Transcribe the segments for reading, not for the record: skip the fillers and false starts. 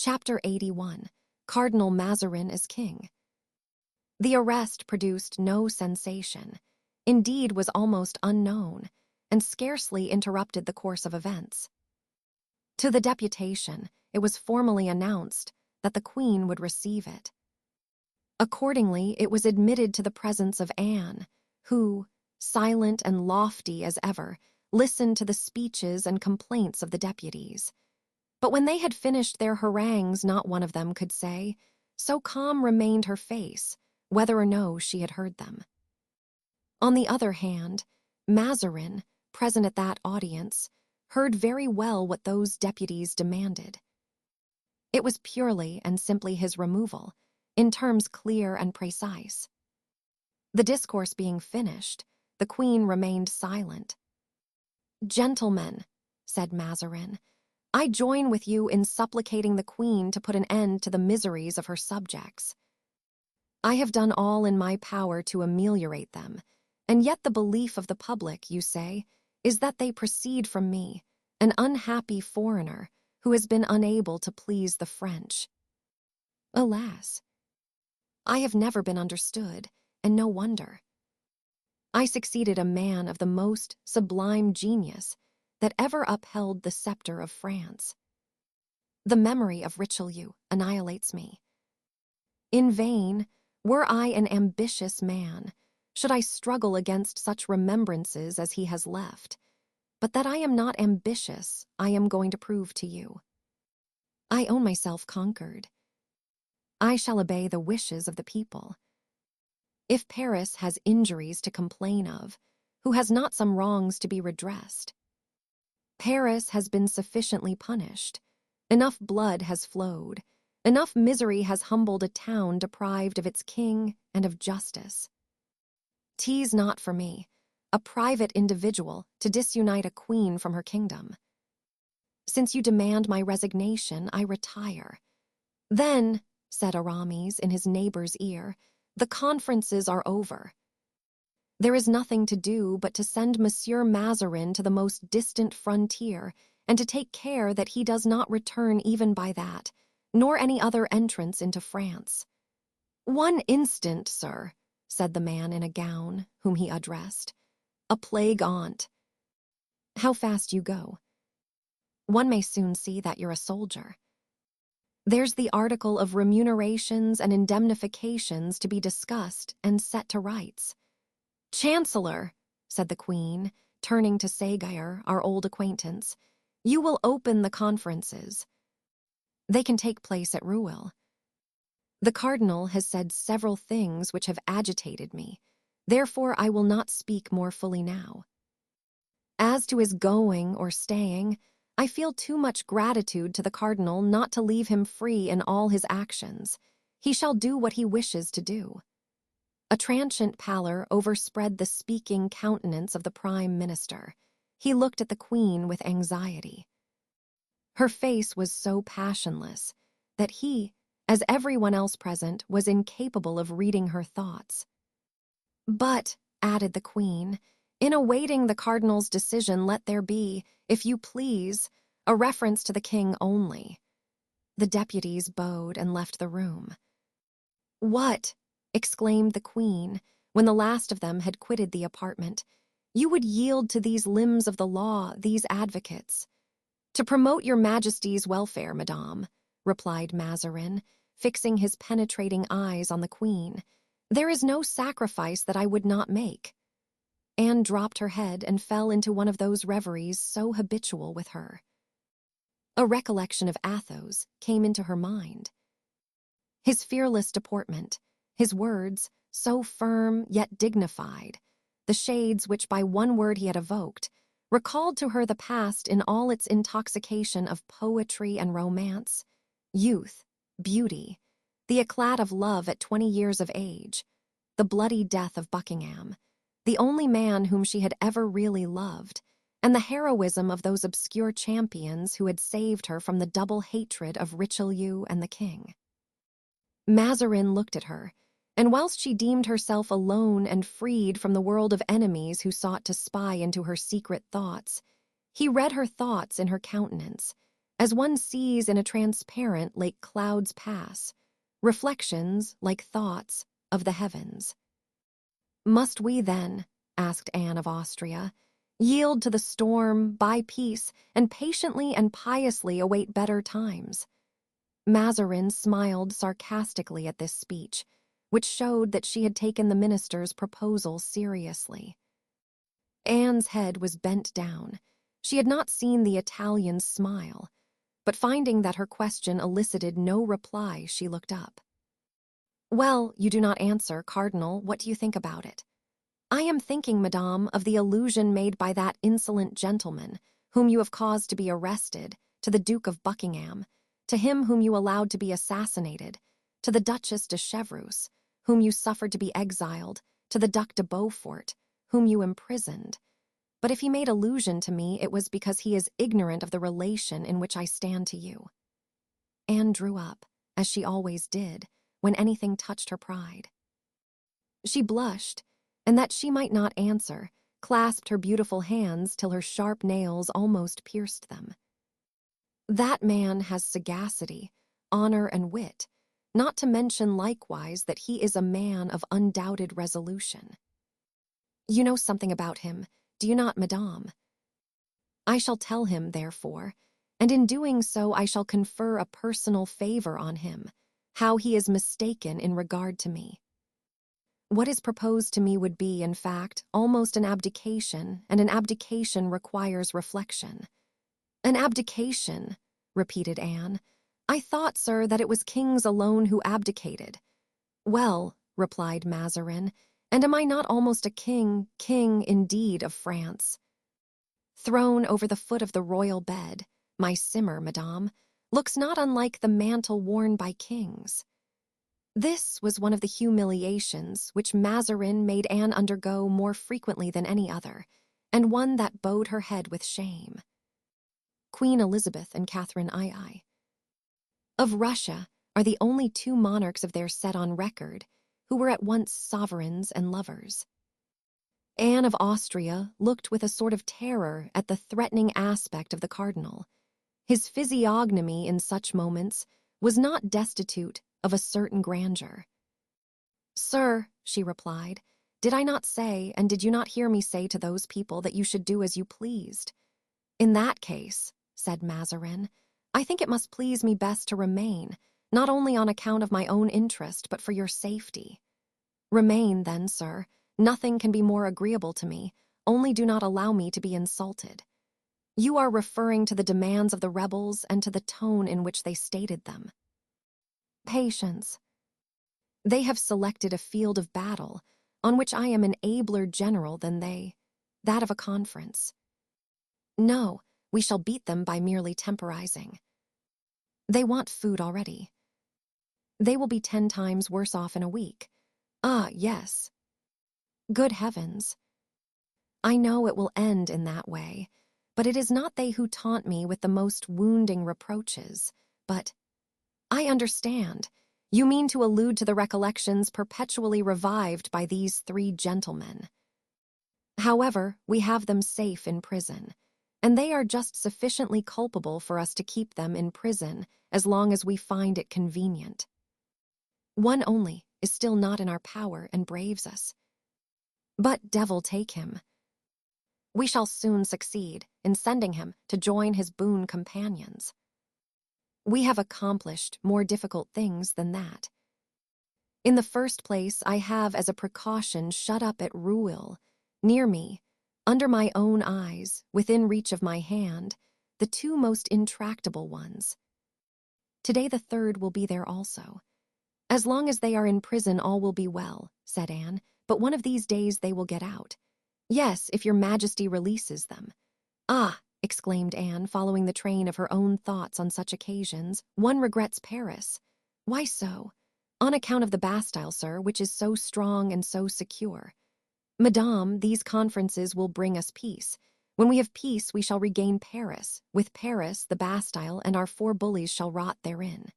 Chapter 81. Cardinal Mazarin is king. The arrest produced no sensation, indeed was almost unknown, and scarcely interrupted the course of events. To the deputation, it was formally announced that the Queen would receive it. Accordingly, it was admitted to the presence of Anne, who, silent and lofty as ever, listened to the speeches and complaints of the deputies. But when they had finished their harangues, not one of them could say, so calm remained her face, whether or no she had heard them. On the other hand, Mazarin, present at that audience, heard very well what those deputies demanded. It was purely and simply his removal, in terms clear and precise. The discourse being finished, the Queen remained silent. "Gentlemen," said Mazarin, "I join with you in supplicating the Queen to put an end to the miseries of her subjects. I have done all in my power to ameliorate them, and yet the belief of the public, you say, is that they proceed from me, an unhappy foreigner who has been unable to please the French. Alas, I have never been understood, and no wonder. I succeeded a man of the most sublime genius that ever upheld the scepter of France. The memory of Richelieu annihilates me. In vain, were I an ambitious man, should I struggle against such remembrances as he has left. But that I am not ambitious, I am going to prove to you. I own myself conquered. I shall obey the wishes of the people. If Paris has injuries to complain of, who has not some wrongs to be redressed? Paris has been sufficiently punished. Enough blood has flowed. Enough misery has humbled a town deprived of its king and of justice. 'Tis not for me, a private individual, to disunite a queen from her kingdom. Since you demand my resignation, I retire." "Then," said Aramis in his neighbor's ear, "the conferences are over. There is nothing to do but to send Monsieur Mazarin to the most distant frontier, and to take care that he does not return even by that, nor any other entrance into France." "One instant, sir," said the man in a gown, whom he addressed. "A plague on't." "How fast you go. One may soon see that you're a soldier. There's the article of remunerations and indemnifications to be discussed and set to rights." "Chancellor," said the Queen, turning to Seguier, our old acquaintance, "you will open the conferences. They can take place at Rouen. The cardinal has said several things which have agitated me, therefore I will not speak more fully now. As to his going or staying, I feel too much gratitude to the cardinal not to leave him free in all his actions. He shall do what he wishes to do." A transient pallor overspread the speaking countenance of the prime minister. He looked at the Queen with anxiety. Her face was so passionless that he, as everyone else present, was incapable of reading her thoughts. "But," added the Queen, "in awaiting the cardinal's decision, let there be, if you please, a reference to the king only." The deputies bowed and left the room. "What?" exclaimed the Queen, when the last of them had quitted the apartment. "You would yield to these limbs of the law, these advocates?" "To promote your Majesty's welfare, madame," replied Mazarin, fixing his penetrating eyes on the Queen. "There is no sacrifice that I would not make." Anne dropped her head and fell into one of those reveries so habitual with her. A recollection of Athos came into her mind. His fearless deportment, his words, so firm yet dignified, the shades which by one word he had evoked, recalled to her the past in all its intoxication of poetry and romance, youth, beauty, the eclat of love at 20 years of age, the bloody death of Buckingham, the only man whom she had ever really loved, and the heroism of those obscure champions who had saved her from the double hatred of Richelieu and the king. Mazarin looked at her, and whilst she deemed herself alone and freed from the world of enemies who sought to spy into her secret thoughts, he read her thoughts in her countenance, as one sees in a transparent lake clouds pass, reflections like thoughts of the heavens. Must we then, asked Anne of Austria, yield to the storm, buy peace, and patiently and piously await better times? Mazarin smiled sarcastically at this speech, which showed that she had taken the minister's proposal seriously. Anne's head was bent down. She had not seen the Italian's smile, but finding that her question elicited no reply, she looked up. "Well, you do not answer, Cardinal. What do you think about it?" "I am thinking, Madame, of the allusion made by that insolent gentleman, whom you have caused to be arrested, to the Duke of Buckingham, to him whom you allowed to be assassinated, to the Duchess de Chevreuse, whom you suffered to be exiled, to the Duc de Beaufort, whom you imprisoned. But if he made allusion to me, it was because he is ignorant of the relation in which I stand to you." Anne drew up, as she always did, when anything touched her pride. She blushed, and that she might not answer, clasped her beautiful hands till her sharp nails almost pierced them. "That man has sagacity, honor, and wit, not to mention likewise that he is a man of undoubted resolution. You know something about him, do you not, Madame? I shall tell him, therefore, and in doing so I shall confer a personal favor on him, how he is mistaken in regard to me. What is proposed to me would be, in fact, almost an abdication, and an abdication requires reflection." "An abdication," repeated Anne. "I thought, sir, that it was kings alone who abdicated." "Well," replied Mazarin, "and am I not almost a king indeed of France? Thrown over the foot of the royal bed, my simmer, Madame, looks not unlike the mantle worn by kings." This was one of the humiliations which Mazarin made Anne undergo more frequently than any other, and one that bowed her head with shame. Queen Elizabeth and Catherine II of Russia are the only two monarchs of their set on record who were at once sovereigns and lovers. Anne of Austria looked with a sort of terror at the threatening aspect of the cardinal. His physiognomy in such moments was not destitute of a certain grandeur. "Sir," she replied, "did I not say, and did you not hear me say to those people that you should do as you pleased?" "In that case," said Mazarin, "I think it must please me best to remain, not only on account of my own interest, but for your safety." "Remain, then, sir. Nothing can be more agreeable to me, only do not allow me to be insulted." "You are referring to the demands of the rebels and to the tone in which they stated them." "Patience. They have selected a field of battle on which I am an abler general than they, that of a conference. No, we shall beat them by merely temporizing. They want food already. They will be 10 times worse off in a week. Ah, yes. Good heavens. I know it will end in that way, but it is not they who taunt me with the most wounding reproaches, but— I understand. You mean to allude to the recollections perpetually revived by these 3 gentlemen. However, we have them safe in prison, and they are just sufficiently culpable for us to keep them in prison as long as we find it convenient. One only is still not in our power and braves us. But devil take him. We shall soon succeed in sending him to join his boon companions. We have accomplished more difficult things than that. In the first place, I have as a precaution shut up at Rouen, near me, under my own eyes, within reach of my hand, the 2 most intractable ones. Today the 3rd will be there also. As long as they are in prison all will be well, said Anne, but one of these days they will get out. Yes, if your Majesty releases them. Ah, exclaimed Anne, following the train of her own thoughts on such occasions, one regrets Paris. Why so? On account of the Bastille, sir, which is so strong and so secure. Madame, these conferences will bring us peace. When we have peace, we shall regain Paris. With Paris, the Bastille, and our 4 bullies shall rot therein.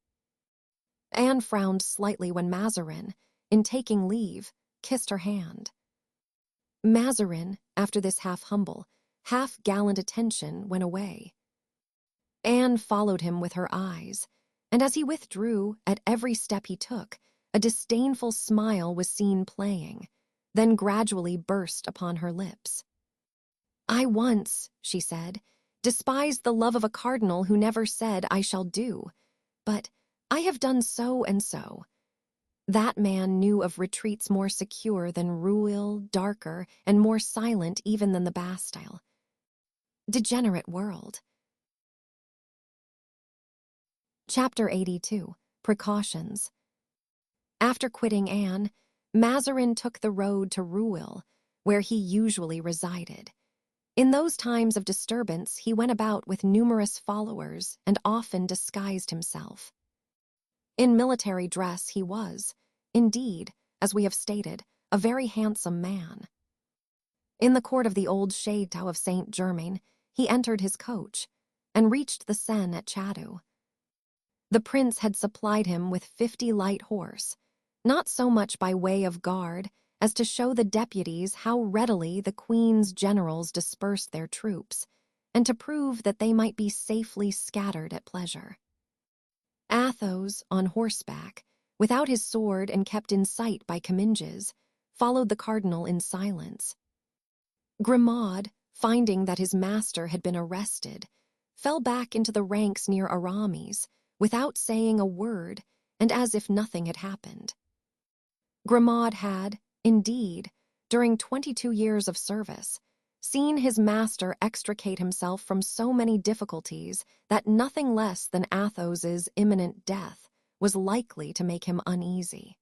Anne frowned slightly when Mazarin, in taking leave, kissed her hand. Mazarin, after this half-humble, half-gallant attention, went away. Anne followed him with her eyes, and as he withdrew, at every step he took, a disdainful smile was seen playing, then gradually burst upon her lips. "I once," she said, "despised the love of a cardinal who never said, 'I shall do,' but I have done so and so." That man knew of retreats more secure than Rueil, darker, and more silent even than the Bastille. Degenerate world. Chapter 82. Precautions. After quitting Anne, Mazarin took the road to Rueil, where he usually resided. In those times of disturbance, he went about with numerous followers and often disguised himself. In military dress he was, indeed, as we have stated, a very handsome man. In the court of the old Château of Saint-Germain, he entered his coach and reached the Seine at Chateau. The prince had supplied him with 50 light horse, not so much by way of guard as to show the deputies how readily the Queen's generals dispersed their troops, and to prove that they might be safely scattered at pleasure. Athos, on horseback, without his sword and kept in sight by Comminges, followed the cardinal in silence. Grimaud, finding that his master had been arrested, fell back into the ranks near Aramis, without saying a word and as if nothing had happened. Grimaud had, indeed, during 22 years of service, seen his master extricate himself from so many difficulties that nothing less than Athos's imminent death was likely to make him uneasy.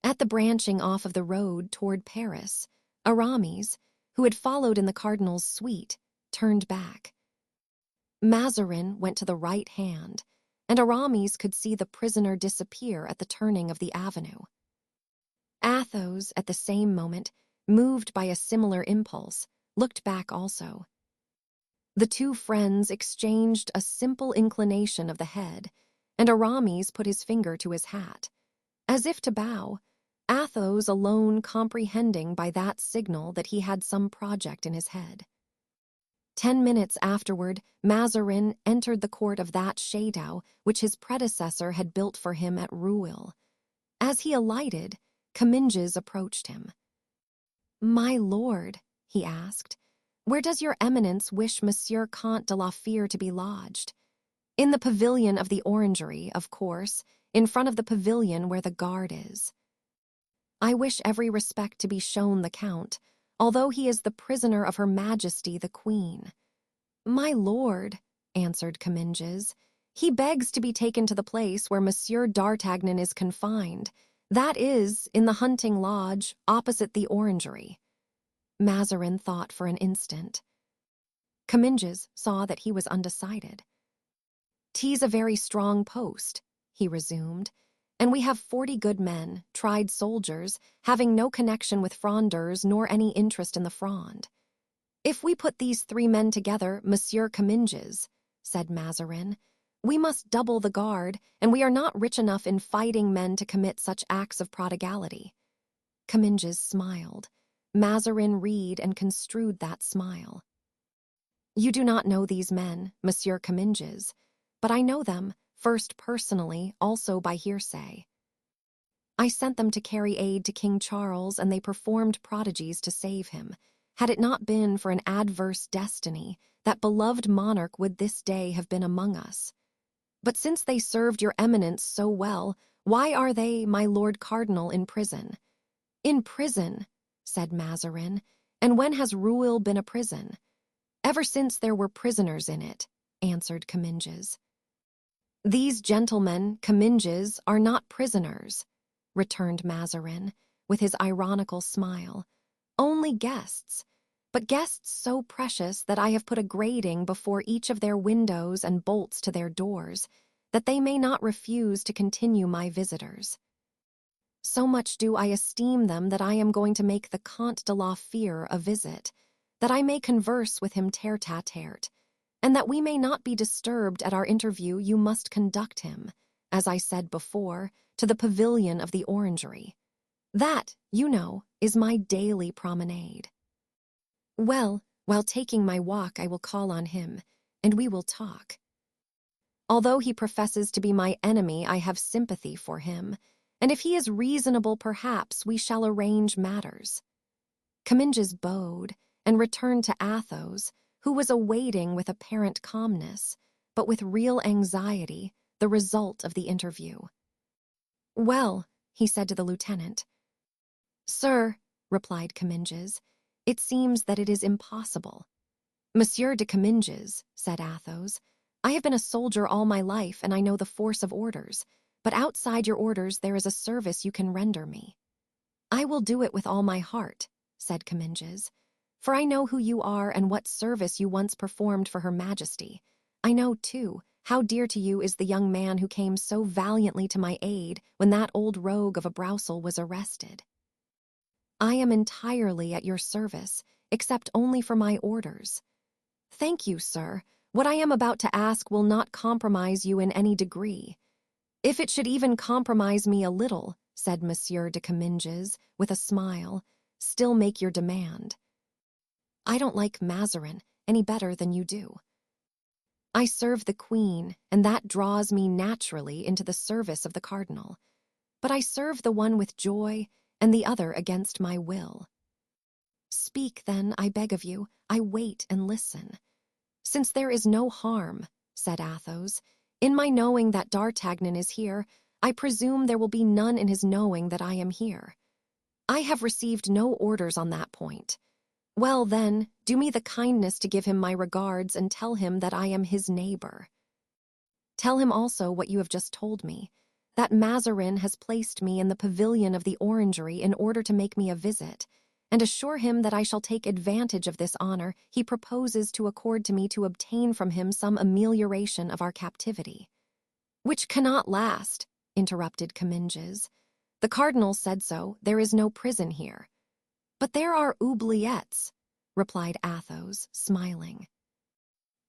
At the branching off of the road toward Paris, Aramis, who had followed in the cardinal's suite, turned back. Mazarin went to the right hand, and Aramis could see the prisoner disappear at the turning of the avenue. Athos, at the same moment, moved by a similar impulse, looked back also. The two friends exchanged a simple inclination of the head, and Aramis put his finger to his hat, as if to bow, Athos alone comprehending by that signal that he had some project in his head. 10 minutes afterward, Mazarin entered the court of that Château which his predecessor had built for him at Rueil. As he alighted, Comminges approached him. "My lord," he asked, "where does your eminence wish Monsieur Comte de la Fere to be lodged?" "In the pavilion of the orangery, of course, in front of the pavilion where the guard is." "I wish every respect to be shown the Count, although he is the prisoner of Her Majesty the Queen." "My lord," answered Comminges, "he begs to be taken to the place where Monsieur d'Artagnan is confined, that is, in the hunting lodge opposite the orangery." Mazarin thought for an instant. Comminges saw that he was undecided. "'Tis a very strong post," he resumed, "and we have 40 good men, tried soldiers, having no connection with Frondeurs nor any interest in the Fronde. If we put these 3 men together, Monsieur Comminges," said Mazarin, "we must double the guard, and we are not rich enough in fighting men to commit such acts of prodigality." Comminges smiled. Mazarin read and construed that smile. "You do not know these men, Monsieur Comminges, but I know them, first personally, also by hearsay. I sent them to carry aid to King Charles, and they performed prodigies to save him. Had it not been for an adverse destiny, that beloved monarch would this day have been among us. But since they served your eminence so well, why are they, my lord cardinal, in prison?" "In prison," said Mazarin, "and when has Rueil been a prison?" "Ever since there were prisoners in it," answered Comminges. "These gentlemen, Comminges, are not prisoners," returned Mazarin, with his ironical smile. "Only guests, but guests so precious that I have put a grating before each of their windows and bolts to their doors, that they may not refuse to continue my visitors. So much do I esteem them that I am going to make the Comte de la Fere a visit, that I may converse with him tête-à-tête, and that we may not be disturbed at our interview. You must conduct him, as I said before, to the pavilion of the orangery. That, you know, is my daily promenade. Well, while taking my walk I will call on him, and we will talk." Although he professes to be my enemy, I have sympathy for him, and if he is reasonable, perhaps we shall arrange matters." Comminges bowed and returned to Athos, who was awaiting with apparent calmness, but with real anxiety, the result of the interview. "Well," he said to the lieutenant. "Sir," replied Comminges, "it seems that it is impossible." "Monsieur de Comminges," said Athos, "I have been a soldier all my life, and I know the force of orders, but outside your orders there is a service you can render me." "I will do it with all my heart," said Comminges, "for I know who you are and what service you once performed for Her Majesty. I know, too, how dear to you is the young man who came so valiantly to my aid when that old rogue of a Broussel was arrested. I am entirely at your service, except only for my orders." "Thank you, sir. What I am about to ask will not compromise you in any degree." "If it should even compromise me a little," said Monsieur de Comminges, with a smile, "still make your demand." "I don't like Mazarin any better than you do. I serve the Queen, and that draws me naturally into the service of the cardinal. But I serve the one with joy and the other against my will." "Speak, then, I beg of you. I wait and listen." "Since there is no harm," said Athos, "in my knowing that D'Artagnan is here, I presume there will be none in his knowing that I am here. I have received no orders on that point. Well, then, do me the kindness to give him my regards and tell him that I am his neighbor. Tell him also what you have just told me, that Mazarin has placed me in the pavilion of the Orangery in order to make me a visit, and assure him that I shall take advantage of this honor he proposes to accord to me to obtain from him some amelioration of our captivity." "Which cannot last," interrupted Comminges. "The cardinal said so. There is no prison here." "But there are oubliettes," replied Athos, smiling.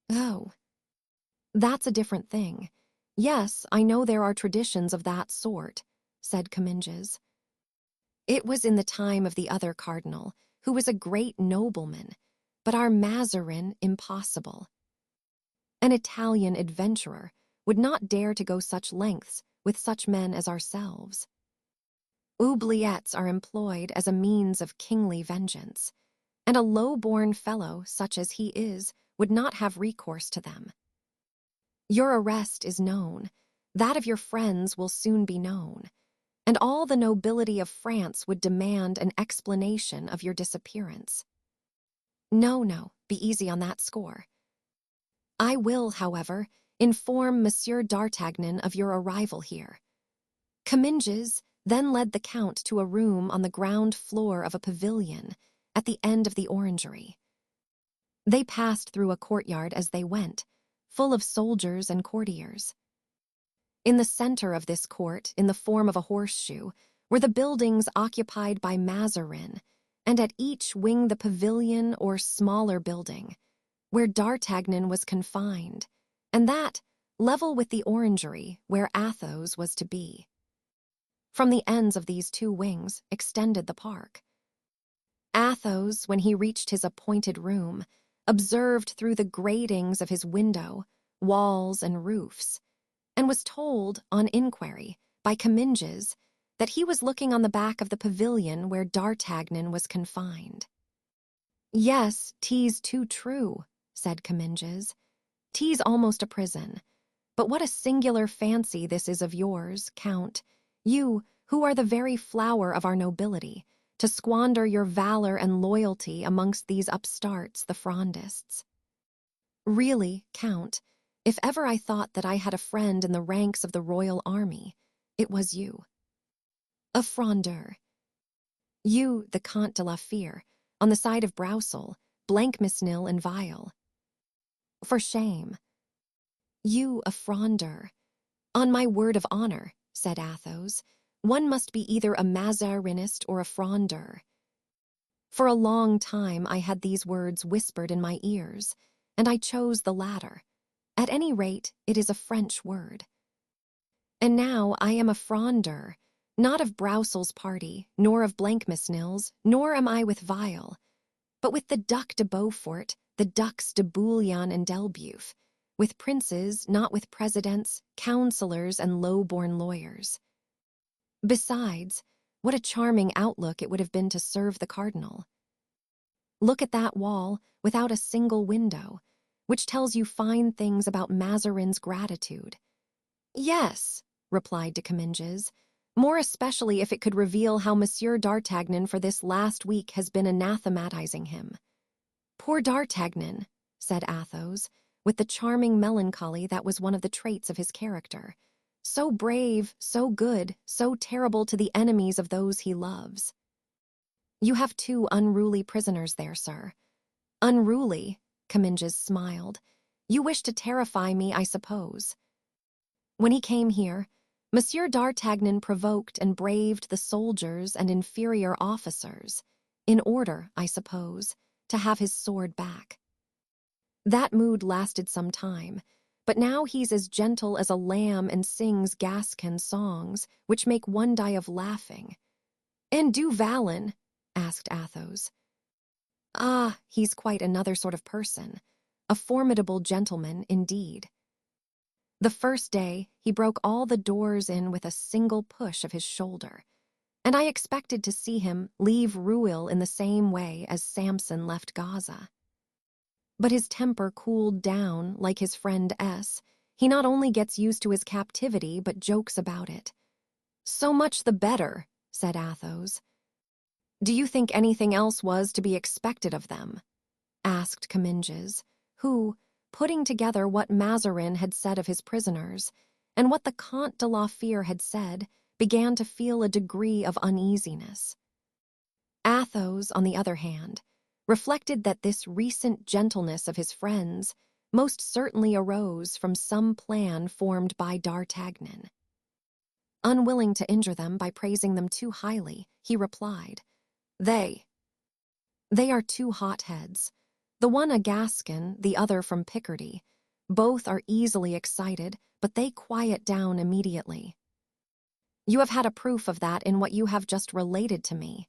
"Oh, that's a different thing. Yes, I know there are traditions of that sort," said Comminges. "It was in the time of the other cardinal, who was a great nobleman, but our Mazarin impossible. An Italian adventurer would not dare to go such lengths with such men as ourselves. Oubliettes are employed as a means of kingly vengeance, and a low-born fellow such as he is would not have recourse to them. Your arrest is known, that of your friends will soon be known, and all the nobility of France would demand an explanation of your disappearance. No, be easy on that score. I will, however, inform Monsieur d'Artagnan of your arrival here." Comminges then led the Count to a room on the ground floor of a pavilion at the end of the Orangery. They passed through a courtyard as they went, full of soldiers and courtiers. In the center of this court, in the form of a horseshoe, were the buildings occupied by Mazarin, and at each wing the pavilion or smaller building, where D'Artagnan was confined, and that level with the Orangery, where Athos was to be. From the ends of these two wings extended the park. Athos, when he reached his appointed room, observed through the gratings of his window, walls and roofs, and was told, on inquiry, by Comminges, that he was looking on the back of the pavilion where D'Artagnan was confined. "Yes, 'tis too true," said Comminges. "'Tis almost a prison. But what a singular fancy this is of yours, Count, you, who are the very flower of our nobility, to squander your valor and loyalty amongst these upstarts, the Frondists. Really, Count, if ever I thought that I had a friend in the ranks of the royal army, it was you. A Frondeur. You, the Comte de la Fere, on the side of Broussel, Blancmesnil and Vial. For shame. You, a Frondeur. On my word of honor, said Athos, one must be either a Mazarinist or a Frondeur. For a long time I had these words whispered in my ears, and I chose the latter. At any rate, it is a French word. And now I am a Frondeur, not of Broussel's party, nor of Blancmesnil's, nor am I with Vial, but with the Duc de Beaufort, the Ducs de Bouillon and d'Elbeuf, with princes, not with presidents, counselors, and low-born lawyers. Besides, what a charming outlook it would have been to serve the cardinal. Look at that wall without a single window, which tells you fine things about Mazarin's gratitude. Yes, replied de Comminges, more especially if it could reveal how Monsieur d'Artagnan for this last week has been anathematizing him. Poor d'Artagnan, said Athos, with the charming melancholy that was one of the traits of his character. So brave, so good, so terrible to the enemies of those he loves. You have 2 unruly prisoners there, sir. Unruly, Comminges smiled. You wish to terrify me, I suppose. When he came here, Monsieur d'Artagnan provoked and braved the soldiers and inferior officers, in order, I suppose, to have his sword back. That mood lasted some time, but now he's as gentle as a lamb and sings Gascon songs, which make one die of laughing. And Du Vallon? Asked Athos. Ah, he's quite another sort of person, a formidable gentleman indeed. The first day, he broke all the doors in with a single push of his shoulder, and I expected to see him leave Rueil in the same way as Samson left Gaza. But his temper cooled down like his friend S. He not only gets used to his captivity, but jokes about it. So much the better, said Athos. Do you think anything else was to be expected of them? Asked Comminges, who, putting together what Mazarin had said of his prisoners, and what the Comte de la Fere had said, began to feel a degree of uneasiness. Athos, on the other hand, reflected that this recent gentleness of his friends most certainly arose from some plan formed by d'Artagnan. Unwilling to injure them by praising them too highly, he replied, They are 2 hotheads, the one a Gascon, the other from Picardy. Both are easily excited, but they quiet down immediately. You have had a proof of that in what you have just related to me.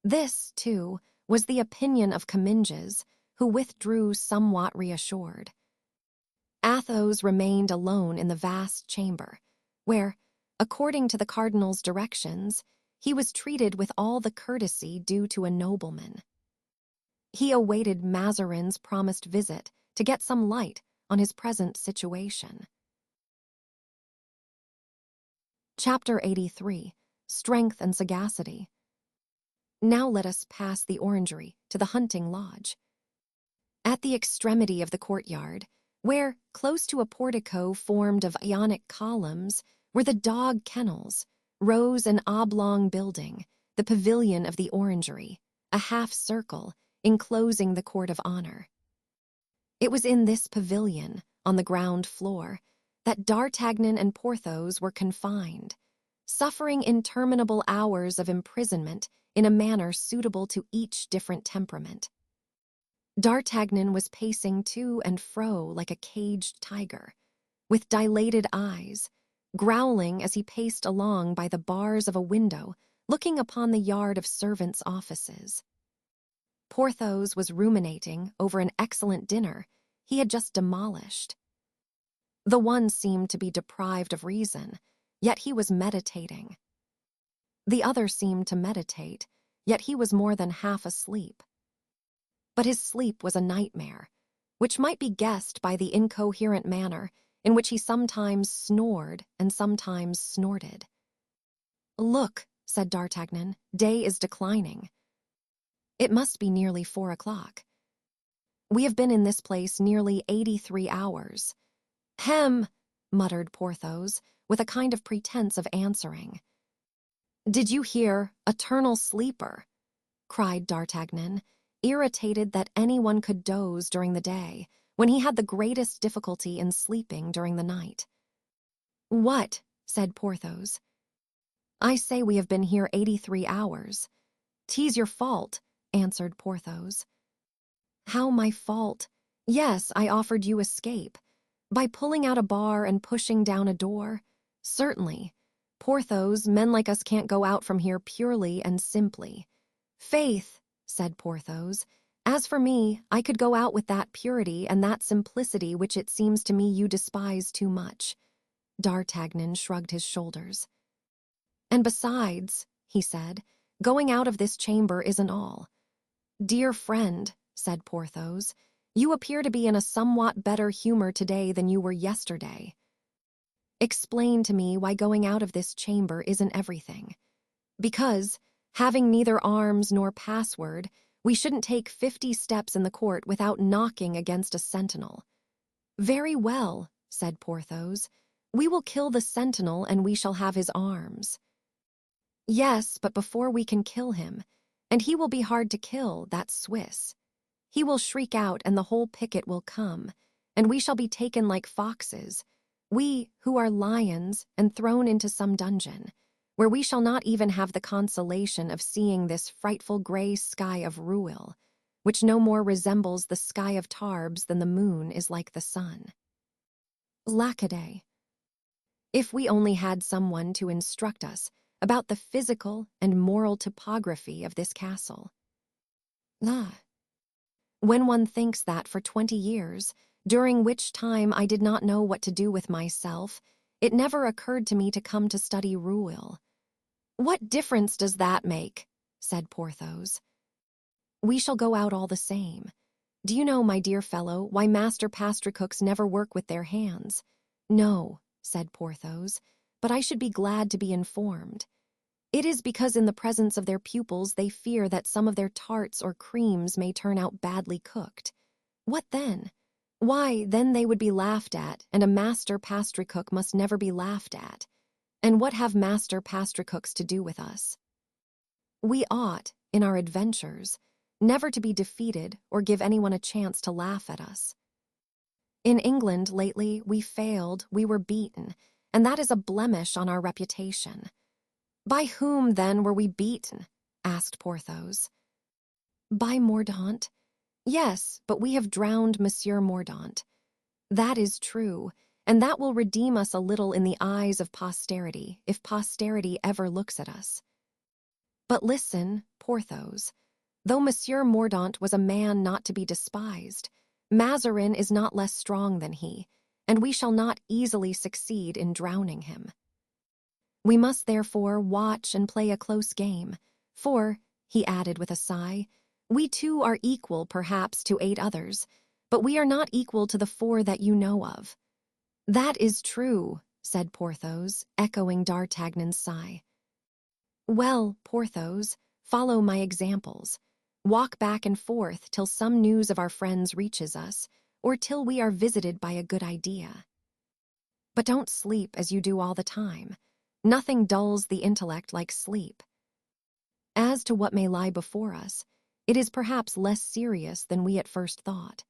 This, too, was the opinion of Comminges, who withdrew somewhat reassured. Athos remained alone in the vast chamber, where, according to the cardinal's directions, he was treated with all the courtesy due to a nobleman. He awaited Mazarin's promised visit to get some light on his present situation. Chapter 83, Strength and Sagacity. Now let us pass the orangery to the hunting lodge. At the extremity of the courtyard, where, close to a portico formed of Ionic columns, were the dog kennels, rose an oblong building, the pavilion of the orangery, a half-circle, enclosing the court of honor. It was in this pavilion, on the ground floor, that d'Artagnan and Porthos were confined, suffering interminable hours of imprisonment in a manner suitable to each different temperament. D'Artagnan was pacing to and fro like a caged tiger, with dilated eyes, growling as he paced along by the bars of a window looking upon the yard of servants' offices. Porthos was ruminating over an excellent dinner he had just demolished. The one seemed to be deprived of reason, yet he was meditating. The other seemed to meditate, yet he was more than half asleep. But his sleep was a nightmare, which might be guessed by the incoherent manner in which he sometimes snored and sometimes snorted. Look, said d'Artagnan, day is declining. It must be nearly 4 o'clock. We have been in this place nearly 83 hours. Hem, muttered Porthos, with a kind of pretense of answering. Did you hear, eternal sleeper? Cried d'Artagnan, irritated that anyone could doze during the day, when he had the greatest difficulty in sleeping during the night. What? Said Porthos. I say we have been here 83 hours. 'Tis your fault, answered Porthos. How my fault? Yes, I offered you escape. By pulling out a bar and pushing down a door? Certainly. Porthos, men like us can't go out from here purely and simply. Faith, said Porthos, As for me, I could go out with that purity and that simplicity which it seems to me you despise too much." D'Artagnan shrugged his shoulders. "And besides," he said, "going out of this chamber isn't all." "Dear friend," said Porthos, "you appear to be in a somewhat better humor today than you were yesterday. Explain to me why going out of this chamber isn't everything." "Because, having neither arms nor password, we shouldn't take 50 steps in the court without knocking against a sentinel." "Very well," said Porthos. "We will kill the sentinel and we shall have his arms." "Yes, but before we can kill him, and he will be hard to kill, that Swiss. He will shriek out and the whole picket will come, and we shall be taken like foxes, we who are lions, and thrown into some dungeon, where we shall not even have the consolation of seeing this frightful grey sky of Rouen, which no more resembles the sky of Tarbes than the moon is like the sun. Lackaday. If we only had someone to instruct us about the physical and moral topography of this castle. Ah. When one thinks that for 20 years, during which time I did not know what to do with myself, it never occurred to me to come to study Rouen. "What difference does that make?" said Porthos. "We shall go out all the same. Do you know, my dear fellow, why master pastry-cooks never work with their hands?" "No," said Porthos, "but I should be glad to be informed." "It is because in the presence of their pupils they fear that some of their tarts or creams may turn out badly cooked." "What then?" "Why, then they would be laughed at, and a master pastry-cook must never be laughed at. And what have master pastry-cooks to do with us? We ought, in our adventures, never to be defeated or give anyone a chance to laugh at us. In England, lately, we failed, we were beaten, and that is a blemish on our reputation." "By whom, then, were we beaten?" asked Porthos. "By Mordaunt. Yes, but we have drowned Monsieur Mordaunt. That is true, and that will redeem us a little in the eyes of posterity, if posterity ever looks at us. But listen, Porthos. Though Monsieur Mordaunt was a man not to be despised, Mazarin is not less strong than he, and we shall not easily succeed in drowning him. We must therefore watch and play a close game, for," he added with a sigh, "we too are equal, perhaps, to 8 others, but we are not equal to the 4 that you know of." "That is true," said Porthos, echoing D'Artagnan's sigh. "Well, Porthos, follow my examples. Walk back and forth till some news of our friends reaches us, or till we are visited by a good idea. But don't sleep as you do all the time. Nothing dulls the intellect like sleep. As to what may lie before us, it is perhaps less serious than we at first thought.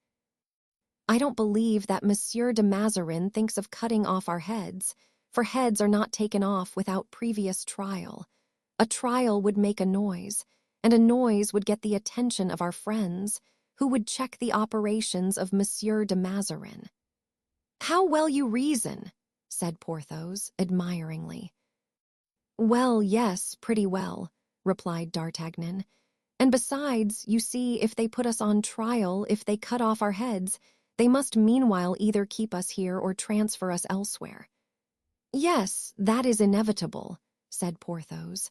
I don't believe that Monsieur de Mazarin thinks of cutting off our heads, for heads are not taken off without previous trial. A trial would make a noise, and a noise would get the attention of our friends, who would check the operations of Monsieur de Mazarin." "How well you reason," said Porthos, admiringly. "Well, yes, pretty well," replied D'Artagnan. "And besides, you see, if they put us on trial, if they cut off our heads, they must meanwhile either keep us here or transfer us elsewhere." "Yes, that is inevitable," said Porthos.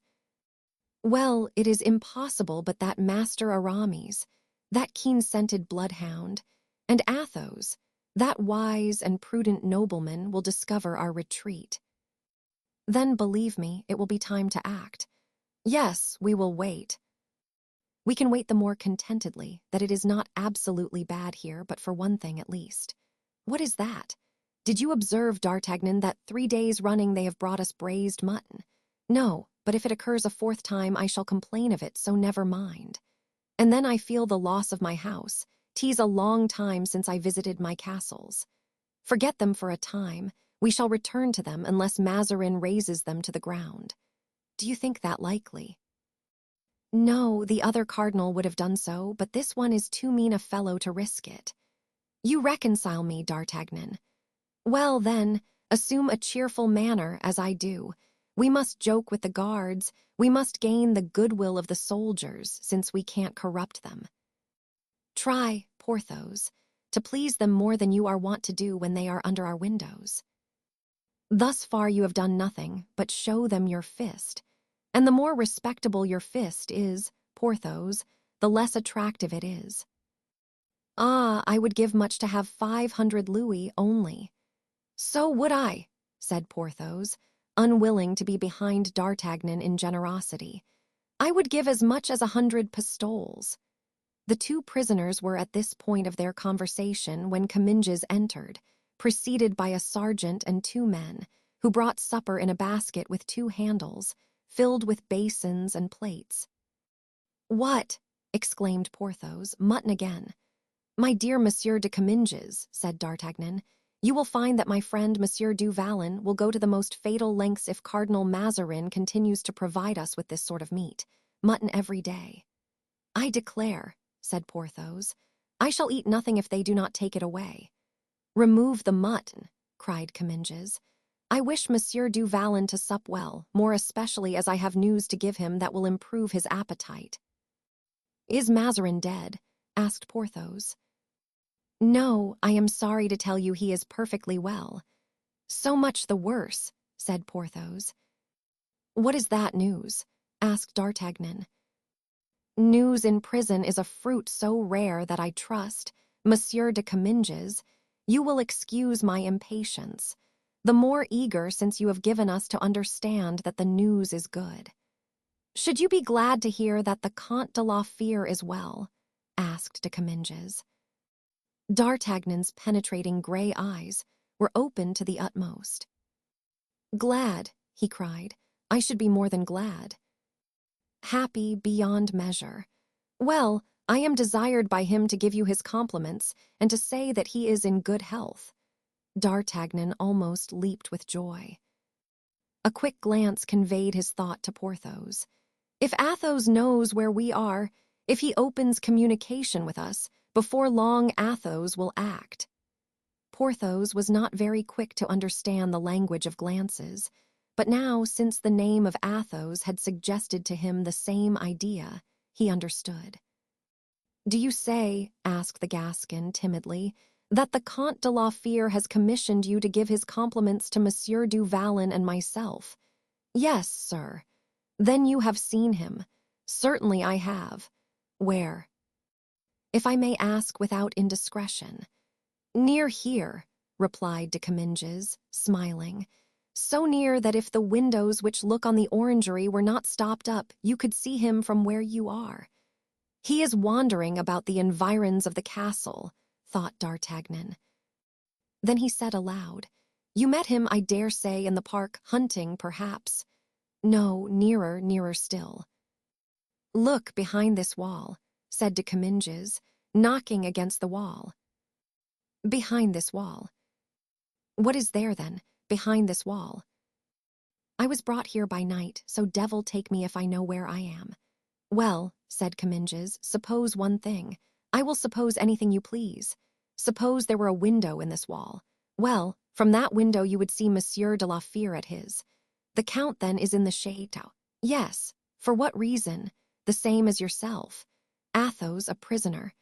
"Well, it is impossible but that Master Aramis, that keen-scented bloodhound, and Athos, that wise and prudent nobleman, will discover our retreat. Then, believe me, it will be time to act. Yes, we will wait. We can wait the more contentedly that it is not absolutely bad here, but for one thing at least." "What is that?" "Did you observe, D'Artagnan, that 3 days running they have brought us braised mutton?" "No, but if it occurs a 4th time I shall complain of it, so never mind. And then I feel the loss of my house. 'Tis a long time since I visited my castles. Forget them for a time. We shall return to them unless Mazarin razes them to the ground." "Do you think that likely?" "No, the other cardinal would have done so, but this one is too mean a fellow to risk it. You reconcile me, D'Artagnan. Well, then, assume a cheerful manner, as I do. We must joke with the guards. We must gain the goodwill of the soldiers, since we can't corrupt them." Try, Porthos, to please them more than you are wont to do when they are under our windows. Thus far you have done nothing but show them your fist, and the more respectable your fist is, Porthos, the less attractive it is. Ah, I would give much to have 500 louis only. So would I, said Porthos, unwilling to be behind D'Artagnan in generosity. I would give as much as 100 pistoles. The two prisoners were at this point of their conversation when Comminges entered, preceded by a sergeant and two men, who brought supper in a basket with two handles, filled with basins and plates. What? Exclaimed Porthos, mutton again. My dear Monsieur de Comminges, said D'Artagnan, you will find that my friend Monsieur du Vallon will go to the most fatal lengths if Cardinal Mazarin continues to provide us with this sort of meat, mutton every day. I declare, said Porthos, I shall eat nothing if they do not take it away. Remove the mutton, cried Comminges. I wish Monsieur du Vallon to sup well, more especially as I have news to give him that will improve his appetite. Is Mazarin dead? Asked Porthos. No, I am sorry to tell you he is perfectly well. So much the worse, said Porthos. What is that news? Asked D'Artagnan. News in prison is a fruit so rare that I trust, Monsieur de Comminges, you will excuse my impatience, the more eager since you have given us to understand that the news is good. Should you be glad to hear that the Comte de la Fere is well? Asked de Comminges. D'Artagnan's penetrating gray eyes were open to the utmost. Glad, he cried, I should be more than glad. Happy beyond measure. Well, I am desired by him to give you his compliments and to say that he is in good health. D'Artagnan almost leaped with joy. A quick glance conveyed his thought to Porthos. If Athos knows where we are, if he opens communication with us, before long Athos will act. Porthos was not very quick to understand the language of glances, but now, since the name of Athos had suggested to him the same idea, he understood. Do you say, asked the Gascon timidly, that the Comte de la Fere has commissioned you to give his compliments to Monsieur du Vallon and myself? Yes, sir. Then you have seen him. Certainly I have. Where? If I may ask without indiscretion. Near here, replied de Comminges, smiling. So near that if the windows which look on the orangery were not stopped up, you could see him from where you are. He is wandering about the environs of the castle, thought D'Artagnan. Then he said aloud, You met him, I dare say, in the park, hunting, perhaps. No, nearer still. Look behind this wall, said de Comminges, knocking against the wall. Behind this wall. What is there, then, behind this wall? I was brought here by night, so devil take me if I know where I am. Well, said Comminges, suppose one thing. I will suppose anything you please. Suppose there were a window in this wall. Well, from that window you would see Monsieur de la Fere at his. The Count, then, is in the chateau. Yes. For what reason? The same as yourself. Athos, a prisoner.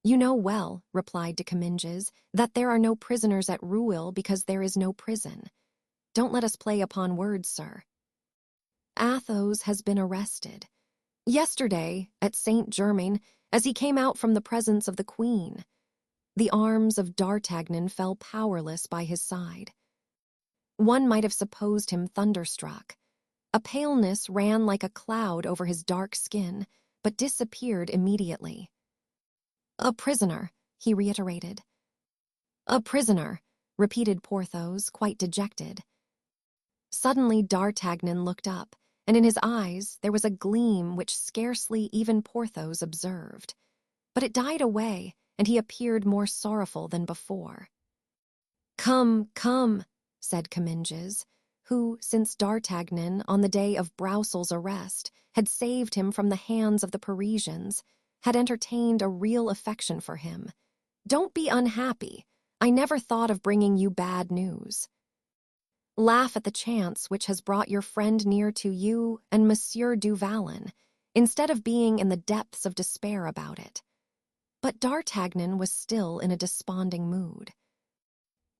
You know well, replied de Comminges, that there are no prisoners at Rueil because there is no prison. Don't let us play upon words, sir. Athos has been arrested. Yesterday, at Saint-Germain, as he came out from the presence of the Queen. The arms of D'Artagnan fell powerless by his side. One might have supposed him thunderstruck. A paleness ran like a cloud over his dark skin, but disappeared immediately. A prisoner, he reiterated. A prisoner, repeated Porthos, quite dejected. Suddenly D'Artagnan looked up, and in his eyes there was a gleam which scarcely even Porthos observed. But it died away, and he appeared more sorrowful than before. Come, said Comminges, who, since D'Artagnan, on the day of Broussels' arrest, had saved him from the hands of the Parisians, had entertained a real affection for him. Don't be unhappy. I never thought of bringing you bad news. Laugh at the chance which has brought your friend near to you and Monsieur du Vallon, instead of being in the depths of despair about it. But D'Artagnan was still in a desponding mood.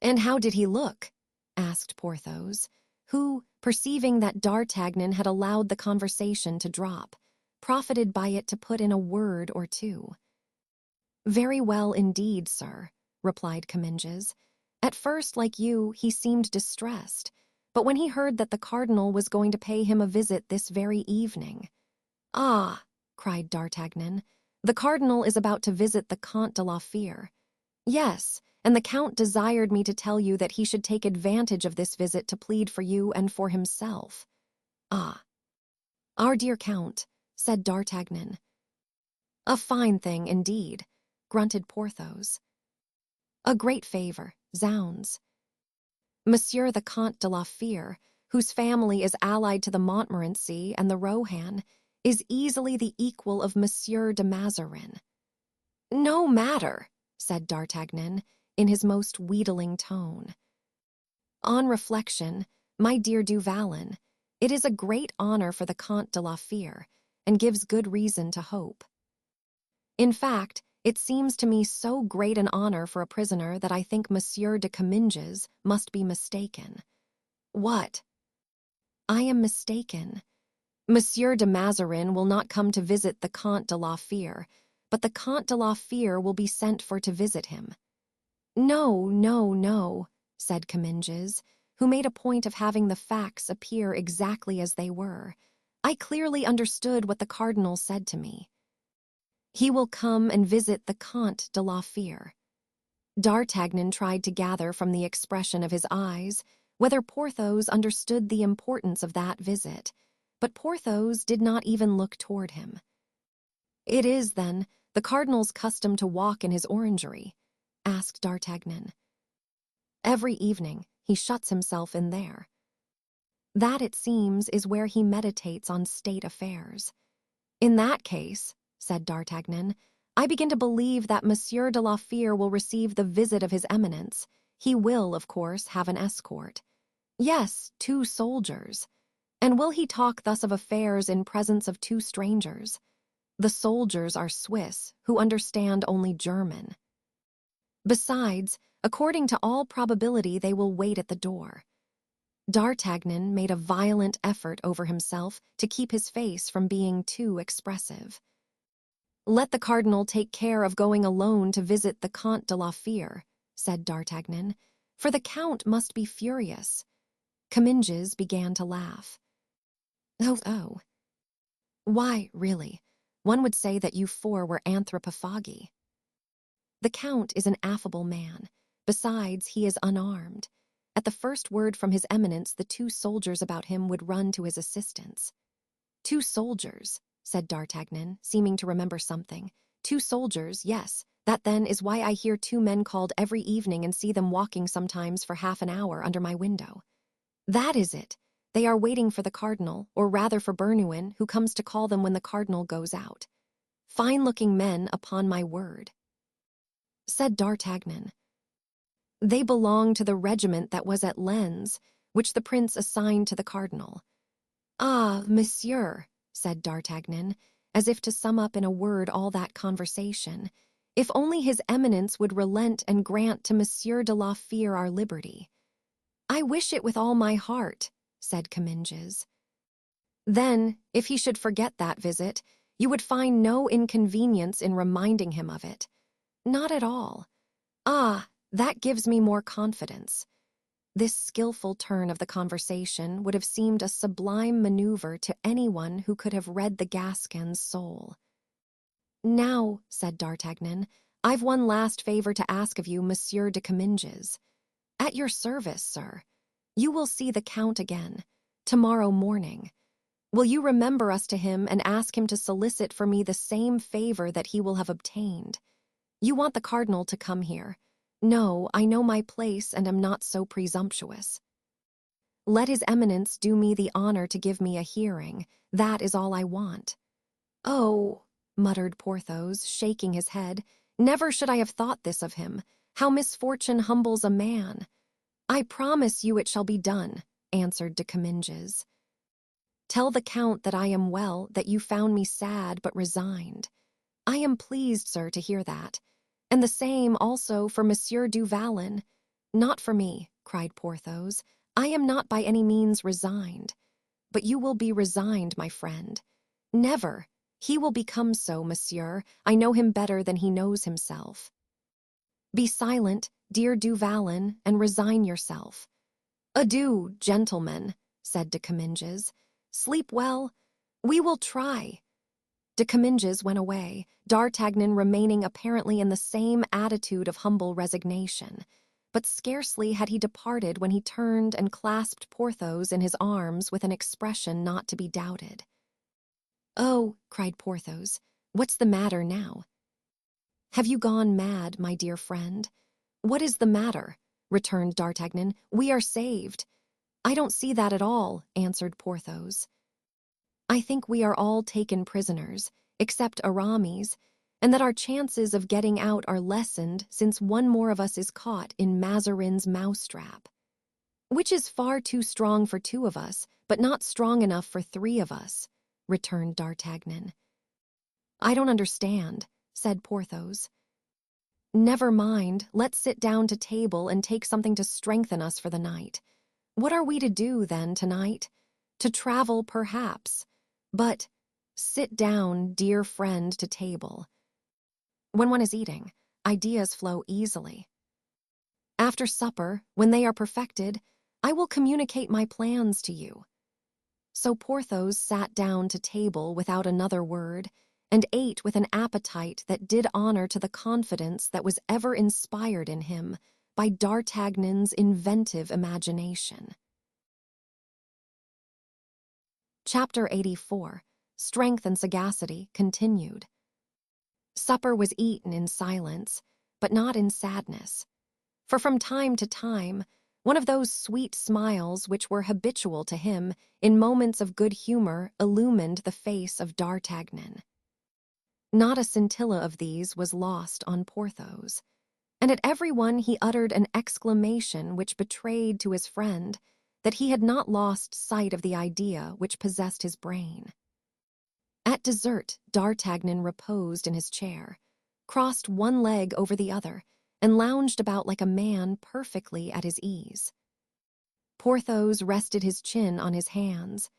"And how did he look?" asked Porthos, who, perceiving that D'Artagnan had allowed the conversation to drop, profited by it to put in a word or two. "Very well indeed, sir," replied Comminges. "At first, like you, he seemed distressed, but when he heard that the cardinal was going to pay him a visit this very evening—" "Ah!" cried D'Artagnan, "the cardinal is about to visit the Comte de la Fere." "Yes, and the count desired me to tell you that he should take advantage of this visit to plead for you and for himself." "Ah, our dear count," said D'Artagnan. "A fine thing, indeed," grunted Porthos. "A great favor, zounds. Monsieur the Comte de la Fere, whose family is allied to the Montmorency and the Rohan, is easily the equal of Monsieur de Mazarin." "No matter," said D'Artagnan, in his most wheedling tone. "On reflection, my dear Du Vallon, it is a great honor for the Comte de la Fere, and gives good reason to hope. In fact, it seems to me so great an honor for a prisoner that I think Monsieur de Comminges must be mistaken." "What?" "I am mistaken. Monsieur de Mazarin will not come to visit the Comte de la Fere, but the Comte de la Fere will be sent for to visit him." "No, no, no," said Comminges, who made a point of having the facts appear exactly as they were. "I clearly understood what the cardinal said to me. He will come and visit the Comte de la Fere." D'Artagnan tried to gather from the expression of his eyes whether Porthos understood the importance of that visit, but Porthos did not even look toward him. "It is, then, the cardinal's custom to walk in his orangery?" asked D'Artagnan. "Every evening he shuts himself in there. That, it seems, is where he meditates on state affairs." "In that case," said D'Artagnan, "I begin to believe that Monsieur de la Fere will receive the visit of his Eminence. He will, of course, have an escort." "Yes, 2 soldiers. And will he talk thus of affairs in presence of 2 strangers? The soldiers are Swiss, who understand only German. Besides, according to all probability, they will wait at the door." D'Artagnan made a violent effort over himself to keep his face from being too expressive. "Let the cardinal take care of going alone to visit the Comte de la Fere," said D'Artagnan, "for the count must be furious." Comminges began to laugh. Oh. "Why, really, one would say that you 4 were anthropophagi. The count is an affable man. Besides, he is unarmed. At the first word from his Eminence, the 2 soldiers about him would run to his assistance." "2 soldiers," said D'Artagnan, seeming to remember something. "2 soldiers, yes. That, then, is why I hear 2 men called every evening and see them walking sometimes for half an hour under my window. That is it. They are waiting for the cardinal, or rather for Bernouin, who comes to call them when the cardinal goes out. Fine-looking men, upon my word," said D'Artagnan. "They belong to the regiment that was at Lens, which the prince assigned to the cardinal." "Ah, monsieur," said D'Artagnan, as if to sum up in a word all that conversation, "if only his Eminence would relent and grant to Monsieur de la Fere our liberty." "I wish it with all my heart," said Comminges. "Then, if he should forget that visit, you would find no inconvenience in reminding him of it." "Not at all." "Ah, that gives me more confidence." This skillful turn of the conversation would have seemed a sublime maneuver to anyone who could have read the Gascon's soul. "Now," said D'Artagnan, "I've one last favor to ask of you, Monsieur de Comminges." "At your service, sir." "You will see the Count again, tomorrow morning. Will you remember us to him and ask him to solicit for me the same favor that he will have obtained? You want the cardinal to come here. No, I know my place and am not so presumptuous. Let his Eminence do me the honor to give me a hearing. That is all I want." "Oh," muttered Porthos, shaking his head, "never should I have thought this of him. How misfortune humbles a man." "I promise you it shall be done," answered de Comminges. "Tell the Count that I am well, that you found me sad but resigned." "I am pleased, sir, to hear that. And the same also for Monsieur du Vallon." "Not for me," cried Porthos. "I am not by any means resigned. But you will be resigned, my friend. Never. He will become so, monsieur. I know him better than he knows himself. Be silent, dear du Vallon, and resign yourself." "Adieu, gentlemen," said de Comminges. "Sleep well. We will try." De Comminges went away, D'Artagnan remaining apparently in the same attitude of humble resignation. But scarcely had he departed when he turned and clasped Porthos in his arms with an expression not to be doubted. "Oh," cried Porthos, "what's the matter now?" "Have you gone mad, my dear friend?" "What is the matter?" returned D'Artagnan. "We are saved." "I don't see that at all," answered Porthos. "I think we are all taken prisoners, except Aramis, and that our chances of getting out are lessened since one more of us is caught in Mazarin's mousetrap." "Which is far too strong for two of us, but not strong enough for three of us," returned D'Artagnan. "I don't understand," said Porthos. "Never mind, let's sit down to table and take something to strengthen us for the night. What are we to do, then, tonight? To travel, perhaps. But sit down, dear friend, to table. When one is eating, ideas flow easily. After supper, when they are perfected, I will communicate my plans to you." So Porthos sat down to table without another word, and ate with an appetite that did honor to the confidence that was ever inspired in him by D'Artagnan's inventive imagination. Chapter 84. Strength and Sagacity continued. Supper was eaten in silence, but not in sadness. For from time to time, one of those sweet smiles which were habitual to him in moments of good humor illumined the face of D'Artagnan. Not a scintilla of these was lost on Porthos, and at every one he uttered an exclamation which betrayed to his friend that he had not lost sight of the idea which possessed his brain. At dessert, D'Artagnan reposed in his chair, crossed one leg over the other, and lounged about like a man perfectly at his ease. Porthos rested his chin on his hands,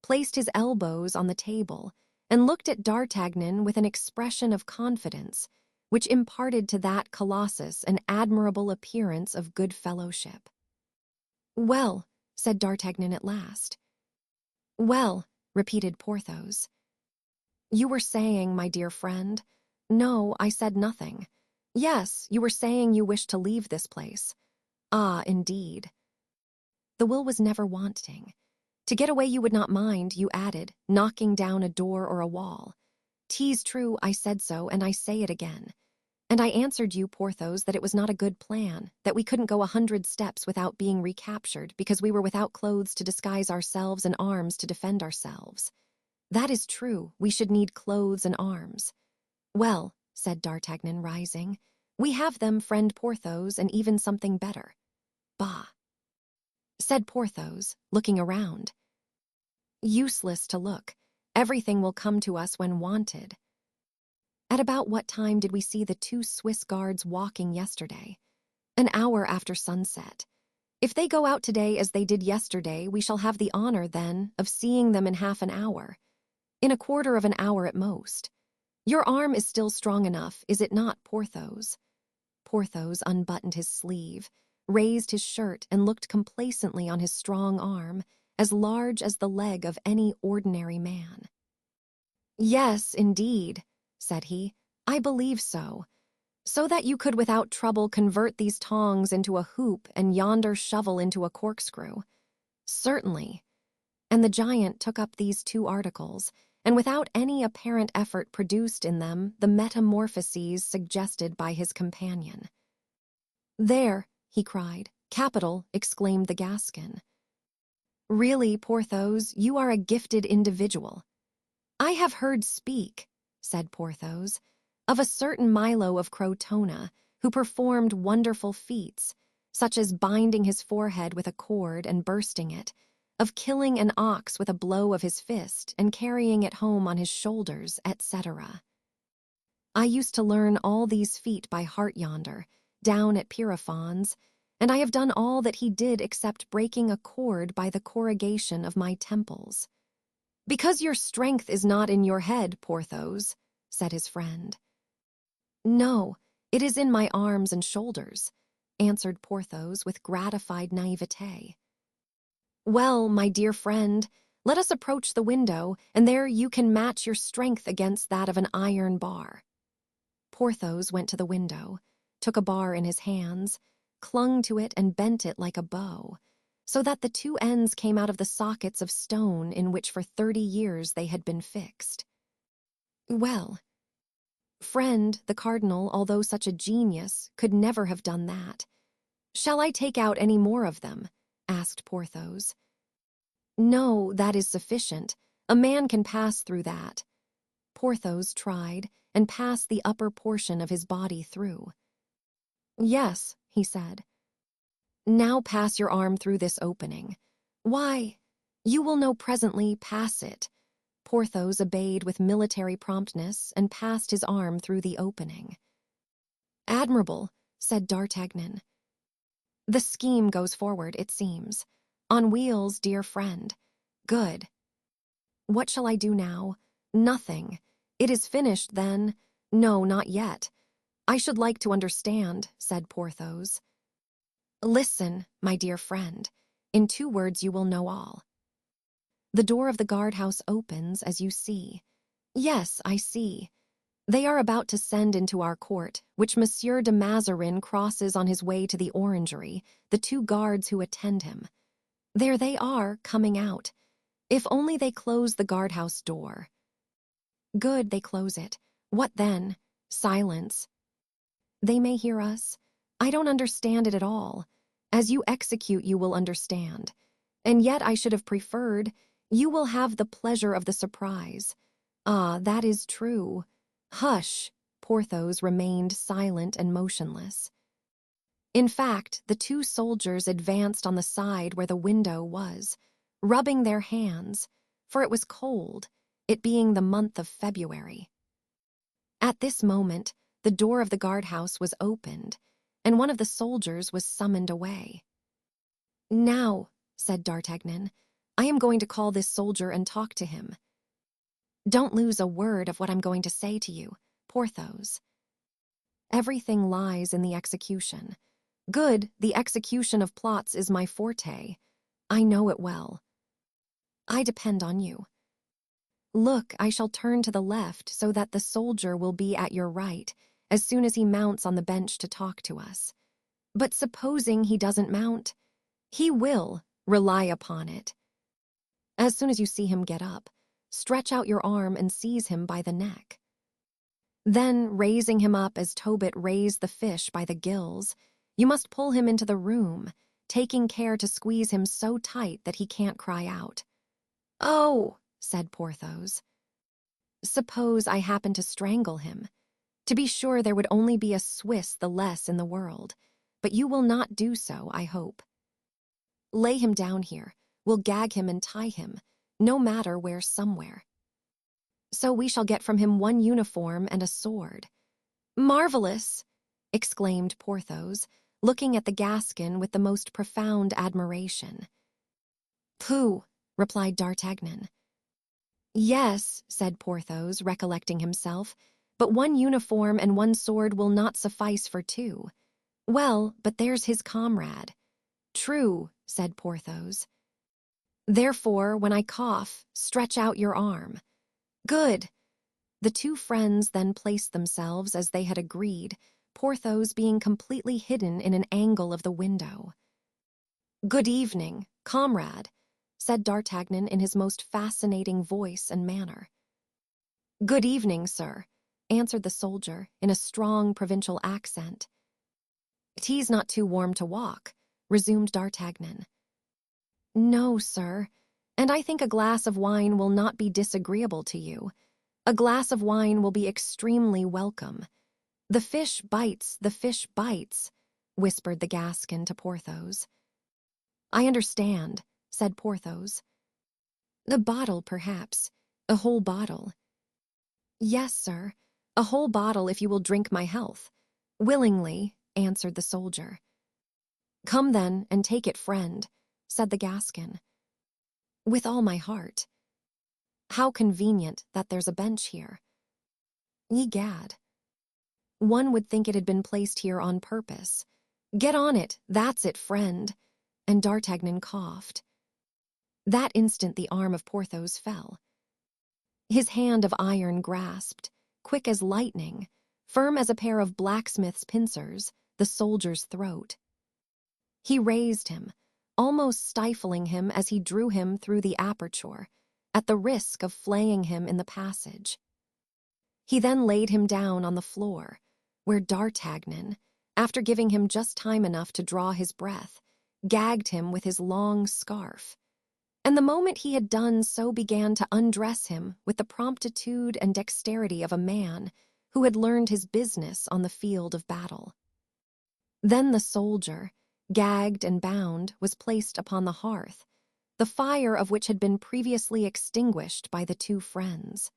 placed his elbows on the table, and looked at D'Artagnan with an expression of confidence which imparted to that colossus an admirable appearance of good fellowship. "Well," said D'Artagnan at last. "Well," repeated Porthos. "You were saying, my dear friend—" "No, I said nothing." "Yes, you were saying you wished to leave this place." "Ah, indeed." The will was never wanting. "To get away you would not mind," you added, "knocking down a door or a wall." "'Tis true, I said so, and I say it again." "And I answered you, Porthos, that it was not a good plan, that we couldn't go 100 steps without being recaptured, because we were without clothes to disguise ourselves and arms to defend ourselves." "That is true, we should need clothes and arms." "Well," said D'Artagnan, rising, "we have them, friend Porthos, and even something better." "Bah!" said Porthos, looking around. "Useless to look. Everything will come to us when wanted." "At about what time did we see the 2 Swiss guards walking yesterday?" "An hour after sunset. If they go out today as they did yesterday, we shall have the honor, then, of seeing them in half an hour. In a quarter of an hour at most. Your arm is still strong enough, is it not, Porthos?" Porthos unbuttoned his sleeve, raised his shirt, and looked complacently on his strong arm, as large as the leg of any ordinary man. "Yes, indeed," said he, "I believe so. So that you could without trouble convert these tongs into a hoop and yonder shovel into a corkscrew." "Certainly." And the giant took up these 2 articles, and without any apparent effort produced in them the metamorphoses suggested by his companion. "There," he cried. "Capital," exclaimed the Gascon. "Really, Porthos, you are a gifted individual." "I have heard speak," said Porthos, "of a certain Milo of Crotona, who performed wonderful feats, such as binding his forehead with a cord and bursting it, of killing an ox with a blow of his fist and carrying it home on his shoulders, etc." I used to learn all these feat by heart yonder, down at Pyrophon's, and I have done all that he did except breaking a cord by the corrugation of my temples. Because your strength is not in your head, Porthos, said his friend. No, it is in my arms and shoulders, answered Porthos with gratified naivete. Well, my dear friend, let us approach the window, and there you can match your strength against that of an iron bar. Porthos went to the window, took a bar in his hands, clung to it and bent it like a bow, so that the two ends came out of the sockets of stone in which for 30 years they had been fixed. Well, friend, the cardinal, although such a genius, could never have done that. Shall I take out any more of them? Asked Porthos. No, that is sufficient. A man can pass through that. Porthos tried and passed the upper portion of his body through. Yes, he said. Now pass your arm through this opening. Why, you will know presently, pass it. Porthos obeyed with military promptness and passed his arm through the opening. Admirable, said D'Artagnan. The scheme goes forward, it seems. On wheels, dear friend. Good. What shall I do now? Nothing. It is finished, then? No, not yet. I should like to understand, said Porthos. Listen, my dear friend. In 2 words you will know all. The door of the guardhouse opens, as you see. Yes, I see. They are about to send into our court, which Monsieur de Mazarin crosses on his way to the orangery, the 2 guards who attend him. There they are, coming out. If only they close the guardhouse door. Good, they close it. What then? Silence. They may hear us. I don't understand it at all. As you execute, you will understand. And yet I should have preferred, you will have the pleasure of the surprise. Ah, that is true. Hush! Porthos remained silent and motionless. In fact, the 2 soldiers advanced on the side where the window was, rubbing their hands, for it was cold, it being the month of February. At this moment, the door of the guardhouse was opened, and one of the soldiers was summoned away. Now, said D'Artagnan, I am going to call this soldier and talk to him. Don't lose a word of what I'm going to say to you, Porthos. Everything lies in the execution. Good, the execution of plots is my forte. I know it well. I depend on you. Look, I shall turn to the left so that the soldier will be at your right as soon as he mounts on the bench to talk to us. But supposing he doesn't mount, he will, rely upon it. As soon as you see him get up, stretch out your arm and seize him by the neck. Then, raising him up as Tobit raised the fish by the gills, you must pull him into the room, taking care to squeeze him so tight that he can't cry out. Oh, said Porthos. Suppose I happen to strangle him. To be sure, there would only be a Swiss the less in the world, but you will not do so, I hope. Lay him down here. We'll gag him and tie him, no matter where, somewhere. So we shall get from him 1 uniform and a sword. Marvelous! Exclaimed Porthos, looking at the Gascon with the most profound admiration. Pooh, replied D'Artagnan. Yes, said Porthos, recollecting himself, but 1 uniform and 1 sword will not suffice for 2. Well, but there's his comrade. True, said Porthos. Therefore, when I cough, stretch out your arm. Good. The 2 friends then placed themselves as they had agreed, Porthos being completely hidden in an angle of the window. Good evening, comrade, said D'Artagnan in his most fascinating voice and manner. Good evening, sir, answered the soldier in a strong provincial accent. Tea's not too warm to walk, resumed D'Artagnan. No, sir, and I think a glass of wine will not be disagreeable to you. A glass of wine will be extremely welcome. The fish bites, whispered the Gascon to Porthos. I understand, said Porthos. A bottle, perhaps. A whole bottle. Yes, sir. "A whole bottle if you will drink my health." "Willingly," answered the soldier. "Come then, and take it, friend," said the Gascon. "With all my heart." "How convenient that there's a bench here." "Egad, one would think it had been placed here on purpose." "Get on it, that's it, friend." And D'Artagnan coughed. That instant the arm of Porthos fell. His hand of iron grasped, quick as lightning, firm as a pair of blacksmith's pincers, the soldier's throat. He raised him, almost stifling him as he drew him through the aperture, at the risk of flaying him in the passage. He then laid him down on the floor, where D'Artagnan, after giving him just time enough to draw his breath, gagged him with his long scarf, and the moment he had done so began to undress him with the promptitude and dexterity of a man who had learned his business on the field of battle. Then the soldier, gagged and bound, was placed upon the hearth, the fire of which had been previously extinguished by the two friends.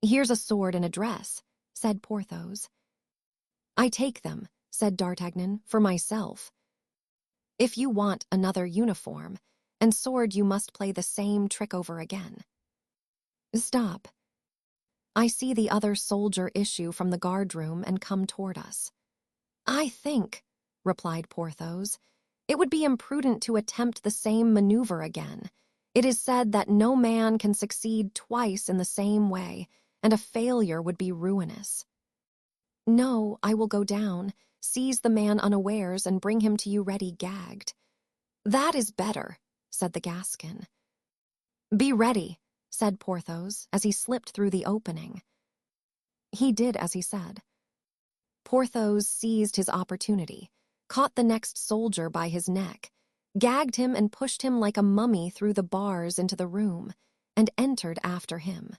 "Here's a sword and a dress," said Porthos. "I take them," said D'Artagnan, "for myself." "If you want another uniform and sword, you must play the same trick over again." "Stop. I see the other soldier issue from the guardroom and come toward us." "I think," replied Porthos, "it would be imprudent to attempt the same maneuver again. It is said that no man can succeed twice in the same way, and a failure would be ruinous." "No, I will go down, seize the man unawares, and bring him to you ready gagged." "That is better," said the Gascon. "Be ready," said Porthos, as he slipped through the opening. He did as he said. Porthos seized his opportunity, caught the next soldier by his neck, gagged him and pushed him like a mummy through the bars into the room, and entered after him.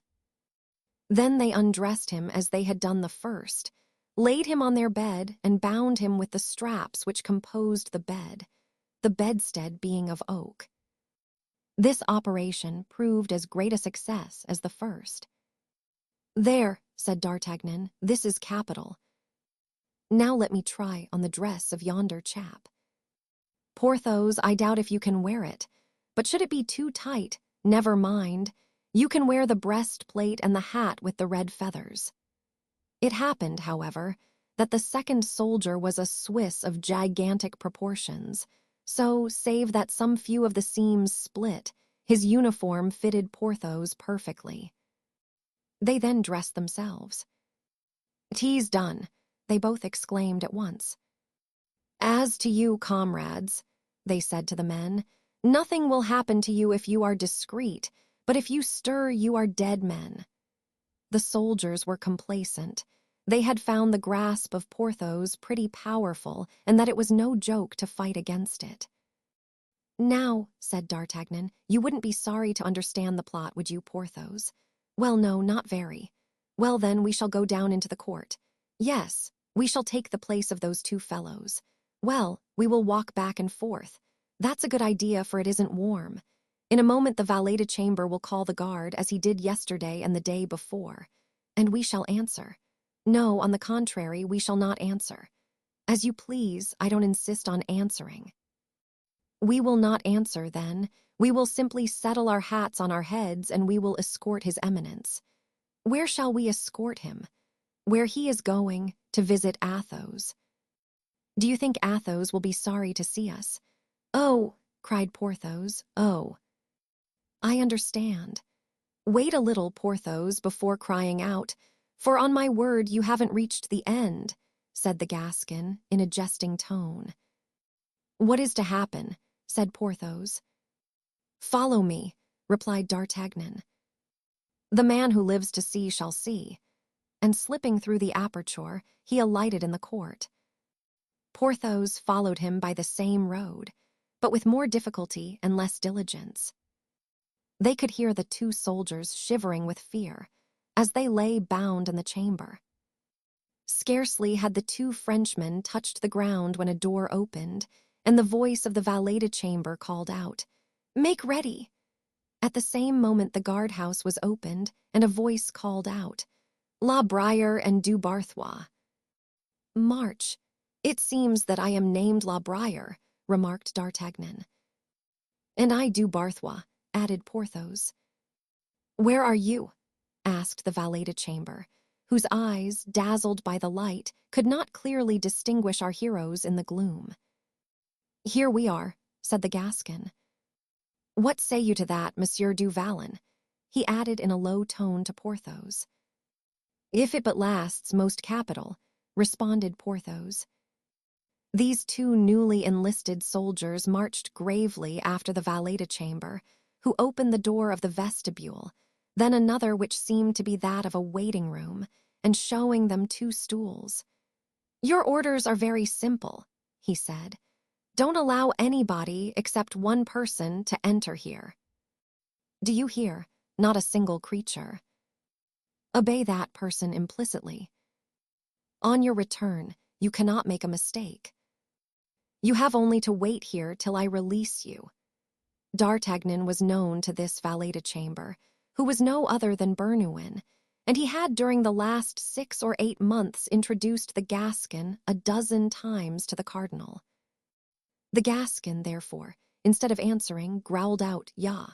Then they undressed him as they had done the first, laid him on their bed, and bound him with the straps which composed the bedstead being of oak. This operation proved as great a success as the first. "There," said D'Artagnan, "this is capital. Now let me try on the dress of yonder chap." "Porthos, I doubt if you can wear it, but should it be too tight, never mind. You can wear the breastplate and the hat with the red feathers." It happened, however, that the second soldier was a Swiss of gigantic proportions, so, save that some few of the seams split, his uniform fitted Porthos perfectly. They then dressed themselves. "'Tis done," they both exclaimed at once. "As to you, comrades," they said to the men, "nothing will happen to you if you are discreet, but if you stir, you are dead men." The soldiers were complacent. They had found the grasp of Porthos pretty powerful, and that it was no joke to fight against it. "Now," said D'Artagnan, "you wouldn't be sorry to understand the plot, would you, Porthos?" "Well, no, not very." "Well, then, we shall go down into the court." "Yes, we shall take the place of those two fellows." "Well, we will walk back and forth." "That's a good idea, for it isn't warm. In a moment the valet-de-chamber will call the guard, as he did yesterday and the day before. And we shall answer." "No, on the contrary, we shall not answer." "As you please, I don't insist on answering." "We will not answer, then. We will simply settle our hats on our heads, and we will escort his eminence." "Where shall we escort him?" "Where he is going, to visit Athos." "Do you think Athos will be sorry to see us?" "Oh," cried Porthos, "oh." "I understand. Wait a little, Porthos, before crying out, for on my word you haven't reached the end," said the Gascon in a jesting tone. "What is to happen?" said Porthos. "Follow me," replied D'Artagnan. "The man who lives to see shall see." And slipping through the aperture, he alighted in the court. Porthos followed him by the same road, but with more difficulty and less diligence. They could hear the two soldiers shivering with fear as they lay bound in the chamber. Scarcely had the two Frenchmen touched the ground when a door opened, and the voice of the valet-de-chamber called out, "Make ready!" At the same moment the guardhouse was opened, and a voice called out, La Brière and du Barthois. March. It seems that I am named La Brière, remarked D'Artagnan. And I du Barthois, added Porthos. Where are you? Asked the valet-de-chamber, whose eyes, dazzled by the light, could not clearly distinguish our heroes in the gloom. Here we are, said the Gascon. What say you to that, Monsieur du Vallon? He added in a low tone to Porthos. If it but lasts, most capital, responded Porthos. These two newly enlisted soldiers marched gravely after the valet-de-chamber, who opened the door of the vestibule, then another which seemed to be that of a waiting room, and showing them two stools. Your orders are very simple, he said. Don't allow anybody except one person to enter here. Do you hear? Not a single creature. Obey that person implicitly. On your return, you cannot make a mistake. You have only to wait here till I release you. D'Artagnan was known to this valet-de-chamber, who was no other than Bernouin, and he had during the last 6 or 8 months introduced the Gascon a dozen times to the cardinal. The Gascon, therefore, instead of answering, growled out, "Ja."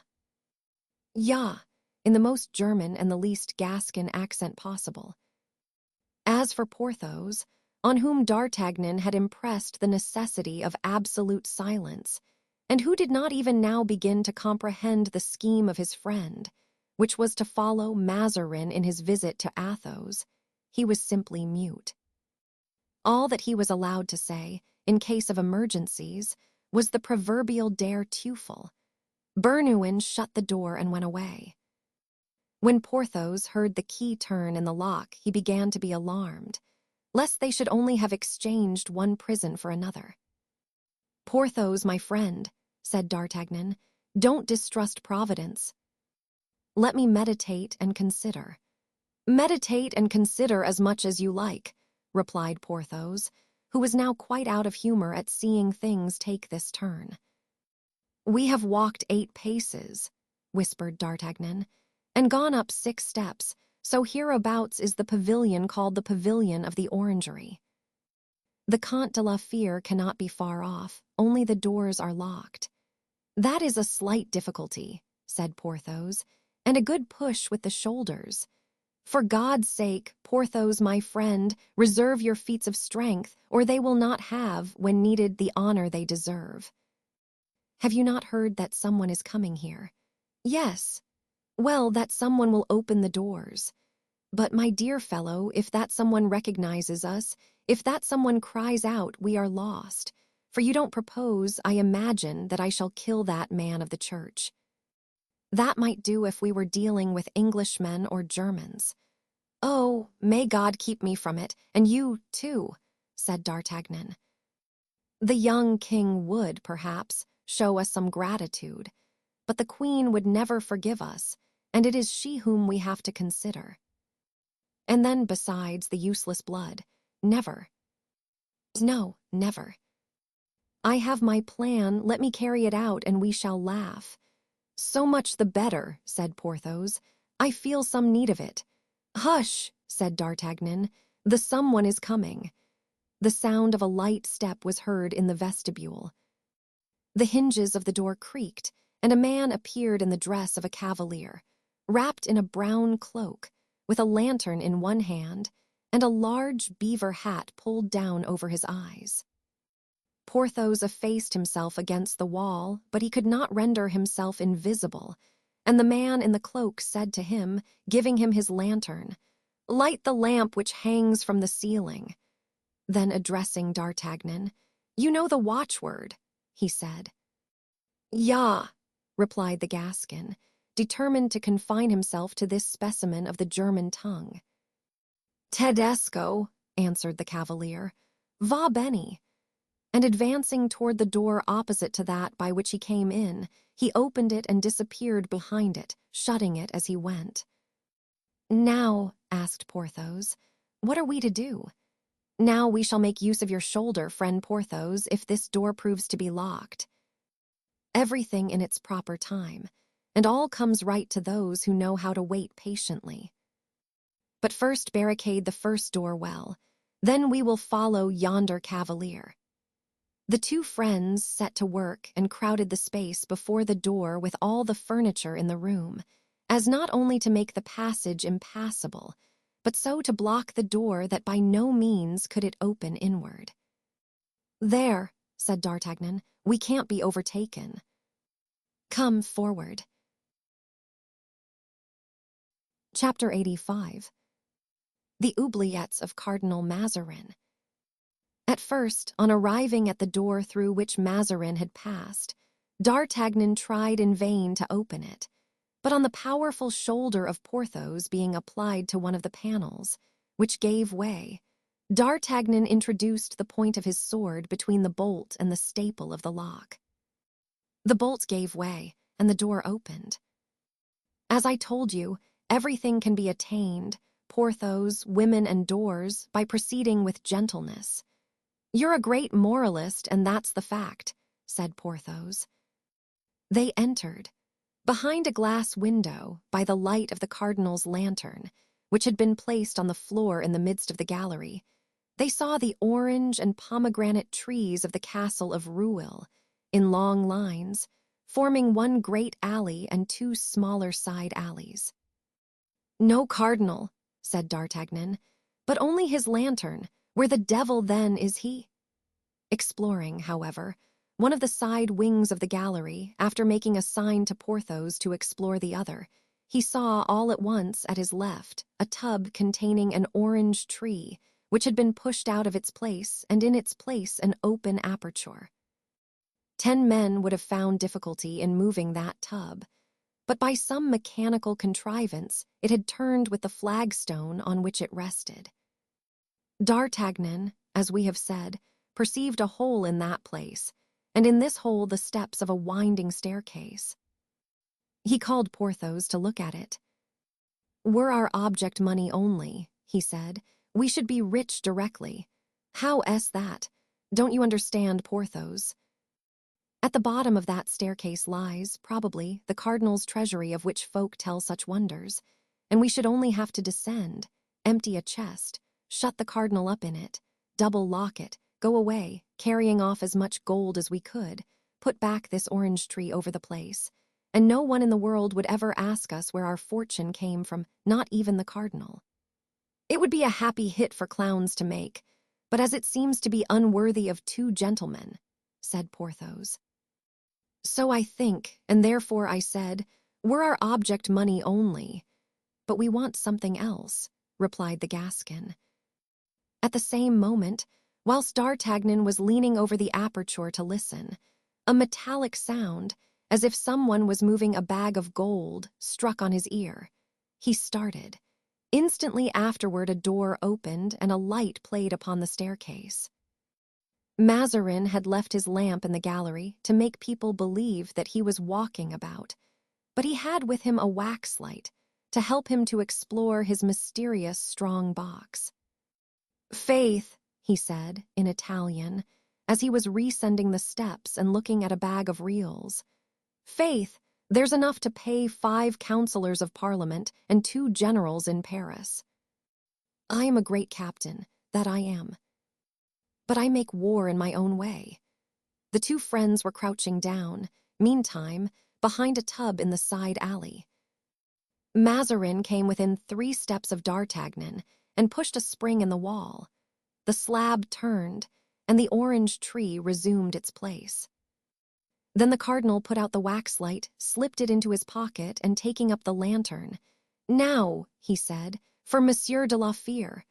"Ja," in the most German and the least Gascon accent possible. As for Porthos, on whom D'Artagnan had impressed the necessity of absolute silence, and who did not even now begin to comprehend the scheme of his friend, which was to follow Mazarin in his visit to Athos, he was simply mute. All that he was allowed to say, in case of emergencies, was the proverbial der Teufel. Bernouin shut the door and went away. When Porthos heard the key turn in the lock, he began to be alarmed, lest they should only have exchanged one prison for another. Porthos, my friend, said D'Artagnan, don't distrust Providence. Let me meditate and consider. Meditate and consider as much as you like, replied Porthos, who was now quite out of humor at seeing things take this turn. We have walked 8 paces, whispered D'Artagnan, and gone up 6 steps, so hereabouts is the pavilion called the Pavilion of the Orangery. The Comte de la Fere cannot be far off, only the doors are locked. That is a slight difficulty, said Porthos, and a good push with the shoulders. For God's sake, Porthos, my friend, reserve your feats of strength, or they will not have, when needed, the honor they deserve. Have you not heard that someone is coming here? Yes. Well, that someone will open the doors. But, my dear fellow, if that someone recognizes us, if that someone cries out, we are lost. For you don't propose, I imagine, that I shall kill that man of the church. That might do if we were dealing with Englishmen or Germans. Oh, may God keep me from it, and you, too, said D'Artagnan. The young king would, perhaps, show us some gratitude, but the queen would never forgive us, and it is she whom we have to consider. And then, besides, the useless blood. Never. No, never. I have my plan, let me carry it out, and we shall laugh. So much the better, said Porthos. I feel some need of it. Hush, said D'Artagnan, the someone is coming. The sound of a light step was heard in the vestibule. The hinges of the door creaked, and a man appeared in the dress of a cavalier, wrapped in a brown cloak, with a lantern in one hand, and a large beaver hat pulled down over his eyes. Porthos effaced himself against the wall, but he could not render himself invisible, and the man in the cloak said to him, giving him his lantern, "Light the lamp which hangs from the ceiling." Then addressing D'Artagnan, "You know the watchword," he said. "Ja," replied the Gascon, determined to confine himself to this specimen of the German tongue. "Tedesco," answered the cavalier, "va bene." And advancing toward the door opposite to that by which he came in, he opened it and disappeared behind it, shutting it as he went. "Now," asked Porthos, "what are we to do? Now we shall make use of your shoulder, friend Porthos, if this door proves to be locked. Everything in its proper time, and all comes right to those who know how to wait patiently." But first barricade the first door well. Then we will follow yonder cavalier." The two friends set to work and crowded the space before the door with all the furniture in the room, as not only to make the passage impassable, but so to block the door that by no means could it open inward. "There," said D'Artagnan, "we can't be overtaken. Come forward." Chapter 85. The oubliettes of Cardinal Mazarin. At first, on arriving at the door through which Mazarin had passed, D'Artagnan tried in vain to open it, but on the powerful shoulder of Porthos being applied to one of the panels, which gave way, D'Artagnan introduced the point of his sword between the bolt and the staple of the lock. The bolt gave way, and the door opened. As I told you, everything can be attained, Porthos, women, and doors, by proceeding with gentleness. "You're a great moralist, and that's the fact," said Porthos. They entered. Behind a glass window, by the light of the cardinal's lantern, which had been placed on the floor in the midst of the gallery, they saw the orange and pomegranate trees of the castle of Rueil, in long lines, forming one great alley and two smaller side alleys. "No cardinal," said D'Artagnan, "but only his lantern. Where the devil, then, is he?" Exploring, however, one of the side wings of the gallery, after making a sign to Porthos to explore the other, he saw all at once at his left a tub containing an orange tree, which had been pushed out of its place, and in its place an open aperture. 10 men would have found difficulty in moving that tub, but by some mechanical contrivance it had turned with the flagstone on which it rested. D'Artagnan, as we have said, perceived a hole in that place, and in this hole the steps of a winding staircase. He called Porthos to look at it. "Were our object money only," he said, "we should be rich directly. How is that? Don't you understand, Porthos? At the bottom of that staircase lies, probably, the cardinal's treasury of which folk tell such wonders, and we should only have to descend, empty a chest, shut the cardinal up in it, double lock it, go away, carrying off as much gold as we could, put back this orange tree over the place, and no one in the world would ever ask us where our fortune came from, not even the cardinal. It would be a happy hit for clowns to make, but as it seems to be unworthy of 2 gentlemen," said Porthos. "So I think, and therefore I said, were our object money only. But we want something else," replied the Gascon. At the same moment, whilst D'Artagnan was leaning over the aperture to listen, a metallic sound, as if someone was moving a bag of gold, struck on his ear. He started. Instantly afterward a door opened and a light played upon the staircase. Mazarin had left his lamp in the gallery to make people believe that he was walking about, but he had with him a wax light to help him to explore his mysterious strong box. "Faith," he said, in Italian, as he was rescending the steps and looking at a bag of reals, "Faith, there's enough to pay 5 councillors of Parliament and 2 generals in Paris. I am a great captain, that I am. But I make war in my own way." The two friends were crouching down, meantime, behind a tub in the side alley. Mazarin came within 3 steps of D'Artagnan and pushed a spring in the wall. The slab turned, and the orange tree resumed its place. Then the cardinal put out the waxlight, slipped it into his pocket, and taking up the lantern, "Now," he said, "for Monsieur de la Fere."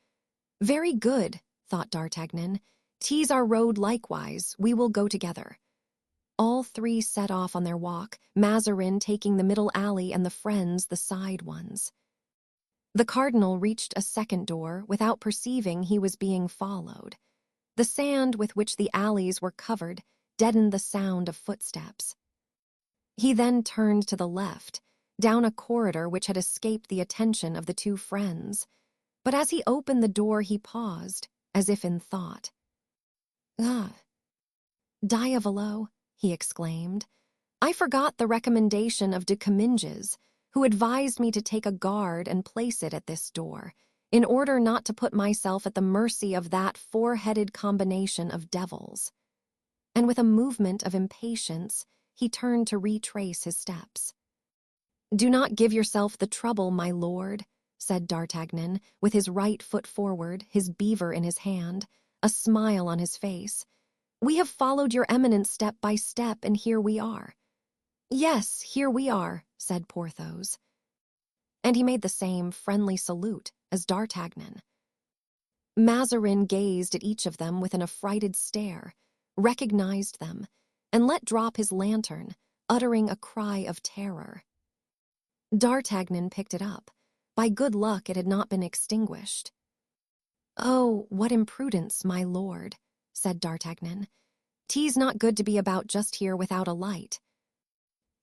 "Very good," thought D'Artagnan. "Tease our road likewise, we will go together." All 3 set off on their walk, Mazarin taking the middle alley and the friends the side ones. The cardinal reached a second door without perceiving he was being followed. The sand with which the alleys were covered deadened the sound of footsteps. He then turned to the left, down a corridor which had escaped the attention of the 2 friends, but as he opened the door he paused, as if in thought. "Ah, diavolo," he exclaimed, "I forgot the recommendation of de Comminges, who advised me to take a guard and place it at this door, in order not to put myself at the mercy of that four-headed combination of devils. And with a movement of impatience, he turned to retrace his steps. "Do not give yourself the trouble, my lord," said D'Artagnan, with his right foot forward, his beaver in his hand, a smile on his face. "We have followed your eminence step by step, and here we are." "Yes, here we are," said Porthos. And he made the same friendly salute as D'Artagnan. Mazarin gazed at each of them with an affrighted stare, recognized them, and let drop his lantern, uttering a cry of terror. D'Artagnan picked it up. By good luck it had not been extinguished. "Oh, what imprudence, my lord," said D'Artagnan. "'Tis not good to be about just here without a light.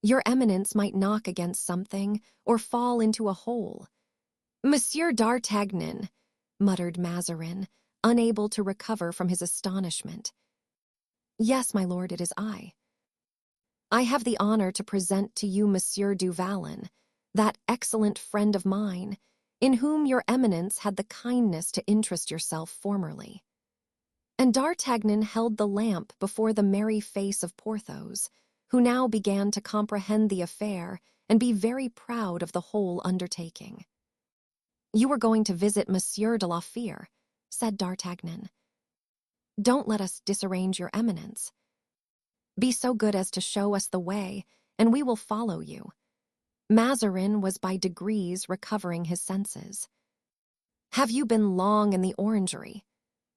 Your eminence might knock against something, or fall into a hole." "Monsieur D'Artagnan," muttered Mazarin, unable to recover from his astonishment. "Yes, my lord, it is I. I have the honor to present to you Monsieur du Vallon, that excellent friend of mine, in whom your eminence had the kindness to interest yourself formerly." And D'Artagnan held the lamp before the merry face of Porthos, who now began to comprehend the affair and be very proud of the whole undertaking. "You were going to visit Monsieur de la Fère," said D'Artagnan. "Don't let us disarrange your eminence. Be so good as to show us the way, and we will follow you." Mazarin was by degrees recovering his senses. "Have you been long in the orangery?"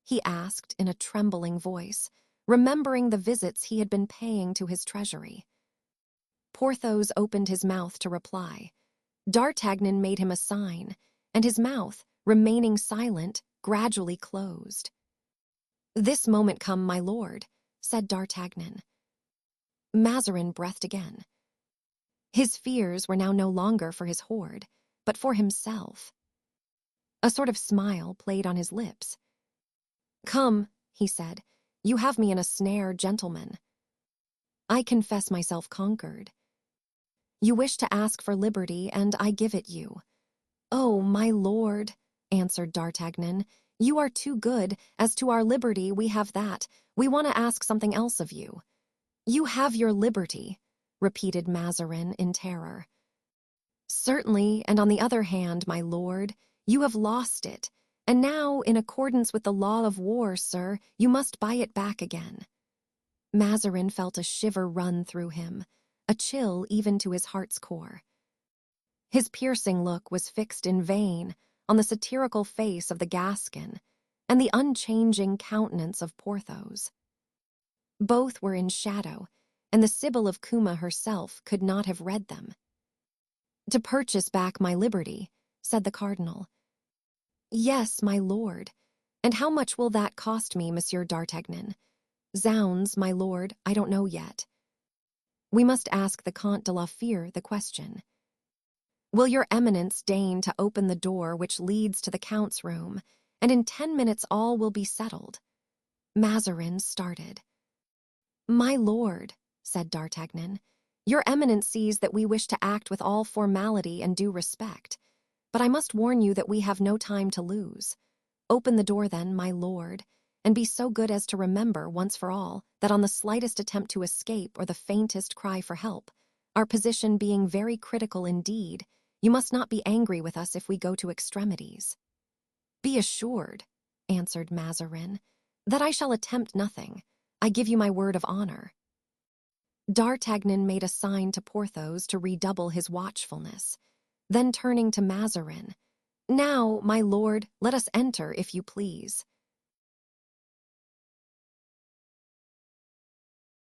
he asked in a trembling voice, remembering the visits he had been paying to his treasury. Porthos opened his mouth to reply. D'Artagnan made him a sign, and his mouth, remaining silent, gradually closed. "This moment come, my lord," said D'Artagnan. Mazarin breathed again. His fears were now no longer for his hoard, but for himself. A sort of smile played on his lips. "Come," he said, "you have me in a snare, gentlemen. I confess myself conquered. You wish to ask for liberty, and I give it you." "Oh, my lord," answered D'Artagnan, "you are too good. As to our liberty, we have that. We want to ask something else of you." "You have your liberty," repeated Mazarin in terror. "Certainly, and on the other hand, my lord, you have lost it, and now, in accordance with the law of war, sir, you must buy it back again." Mazarin felt a shiver run through him, a chill even to his heart's core. His piercing look was fixed in vain on the satirical face of the Gascon and the unchanging countenance of Porthos. Both were in shadow, and the Sibyl of Cuma herself could not have read them. "To purchase back my liberty," said the cardinal. "Yes, my lord. And how much will that cost me, Monsieur D'Artagnan?" "Zounds, my lord, I don't know yet. We must ask the Comte de la Fère the question. Will your eminence deign to open the door which leads to the count's room, and in 10 minutes all will be settled?" Mazarin started. "My lord," said D'Artagnan, "your eminence sees that we wish to act with all formality and due respect, but I must warn you that we have no time to lose. Open the door then, my lord, and be so good as to remember, once for all, that on the slightest attempt to escape or the faintest cry for help, our position being very critical indeed, you must not be angry with us if we go to extremities." "Be assured," answered Mazarin, "that I shall attempt nothing. I give you my word of honor." D'Artagnan made a sign to Porthos to redouble his watchfulness. Then turning to Mazarin, "Now, my lord, let us enter, if you please."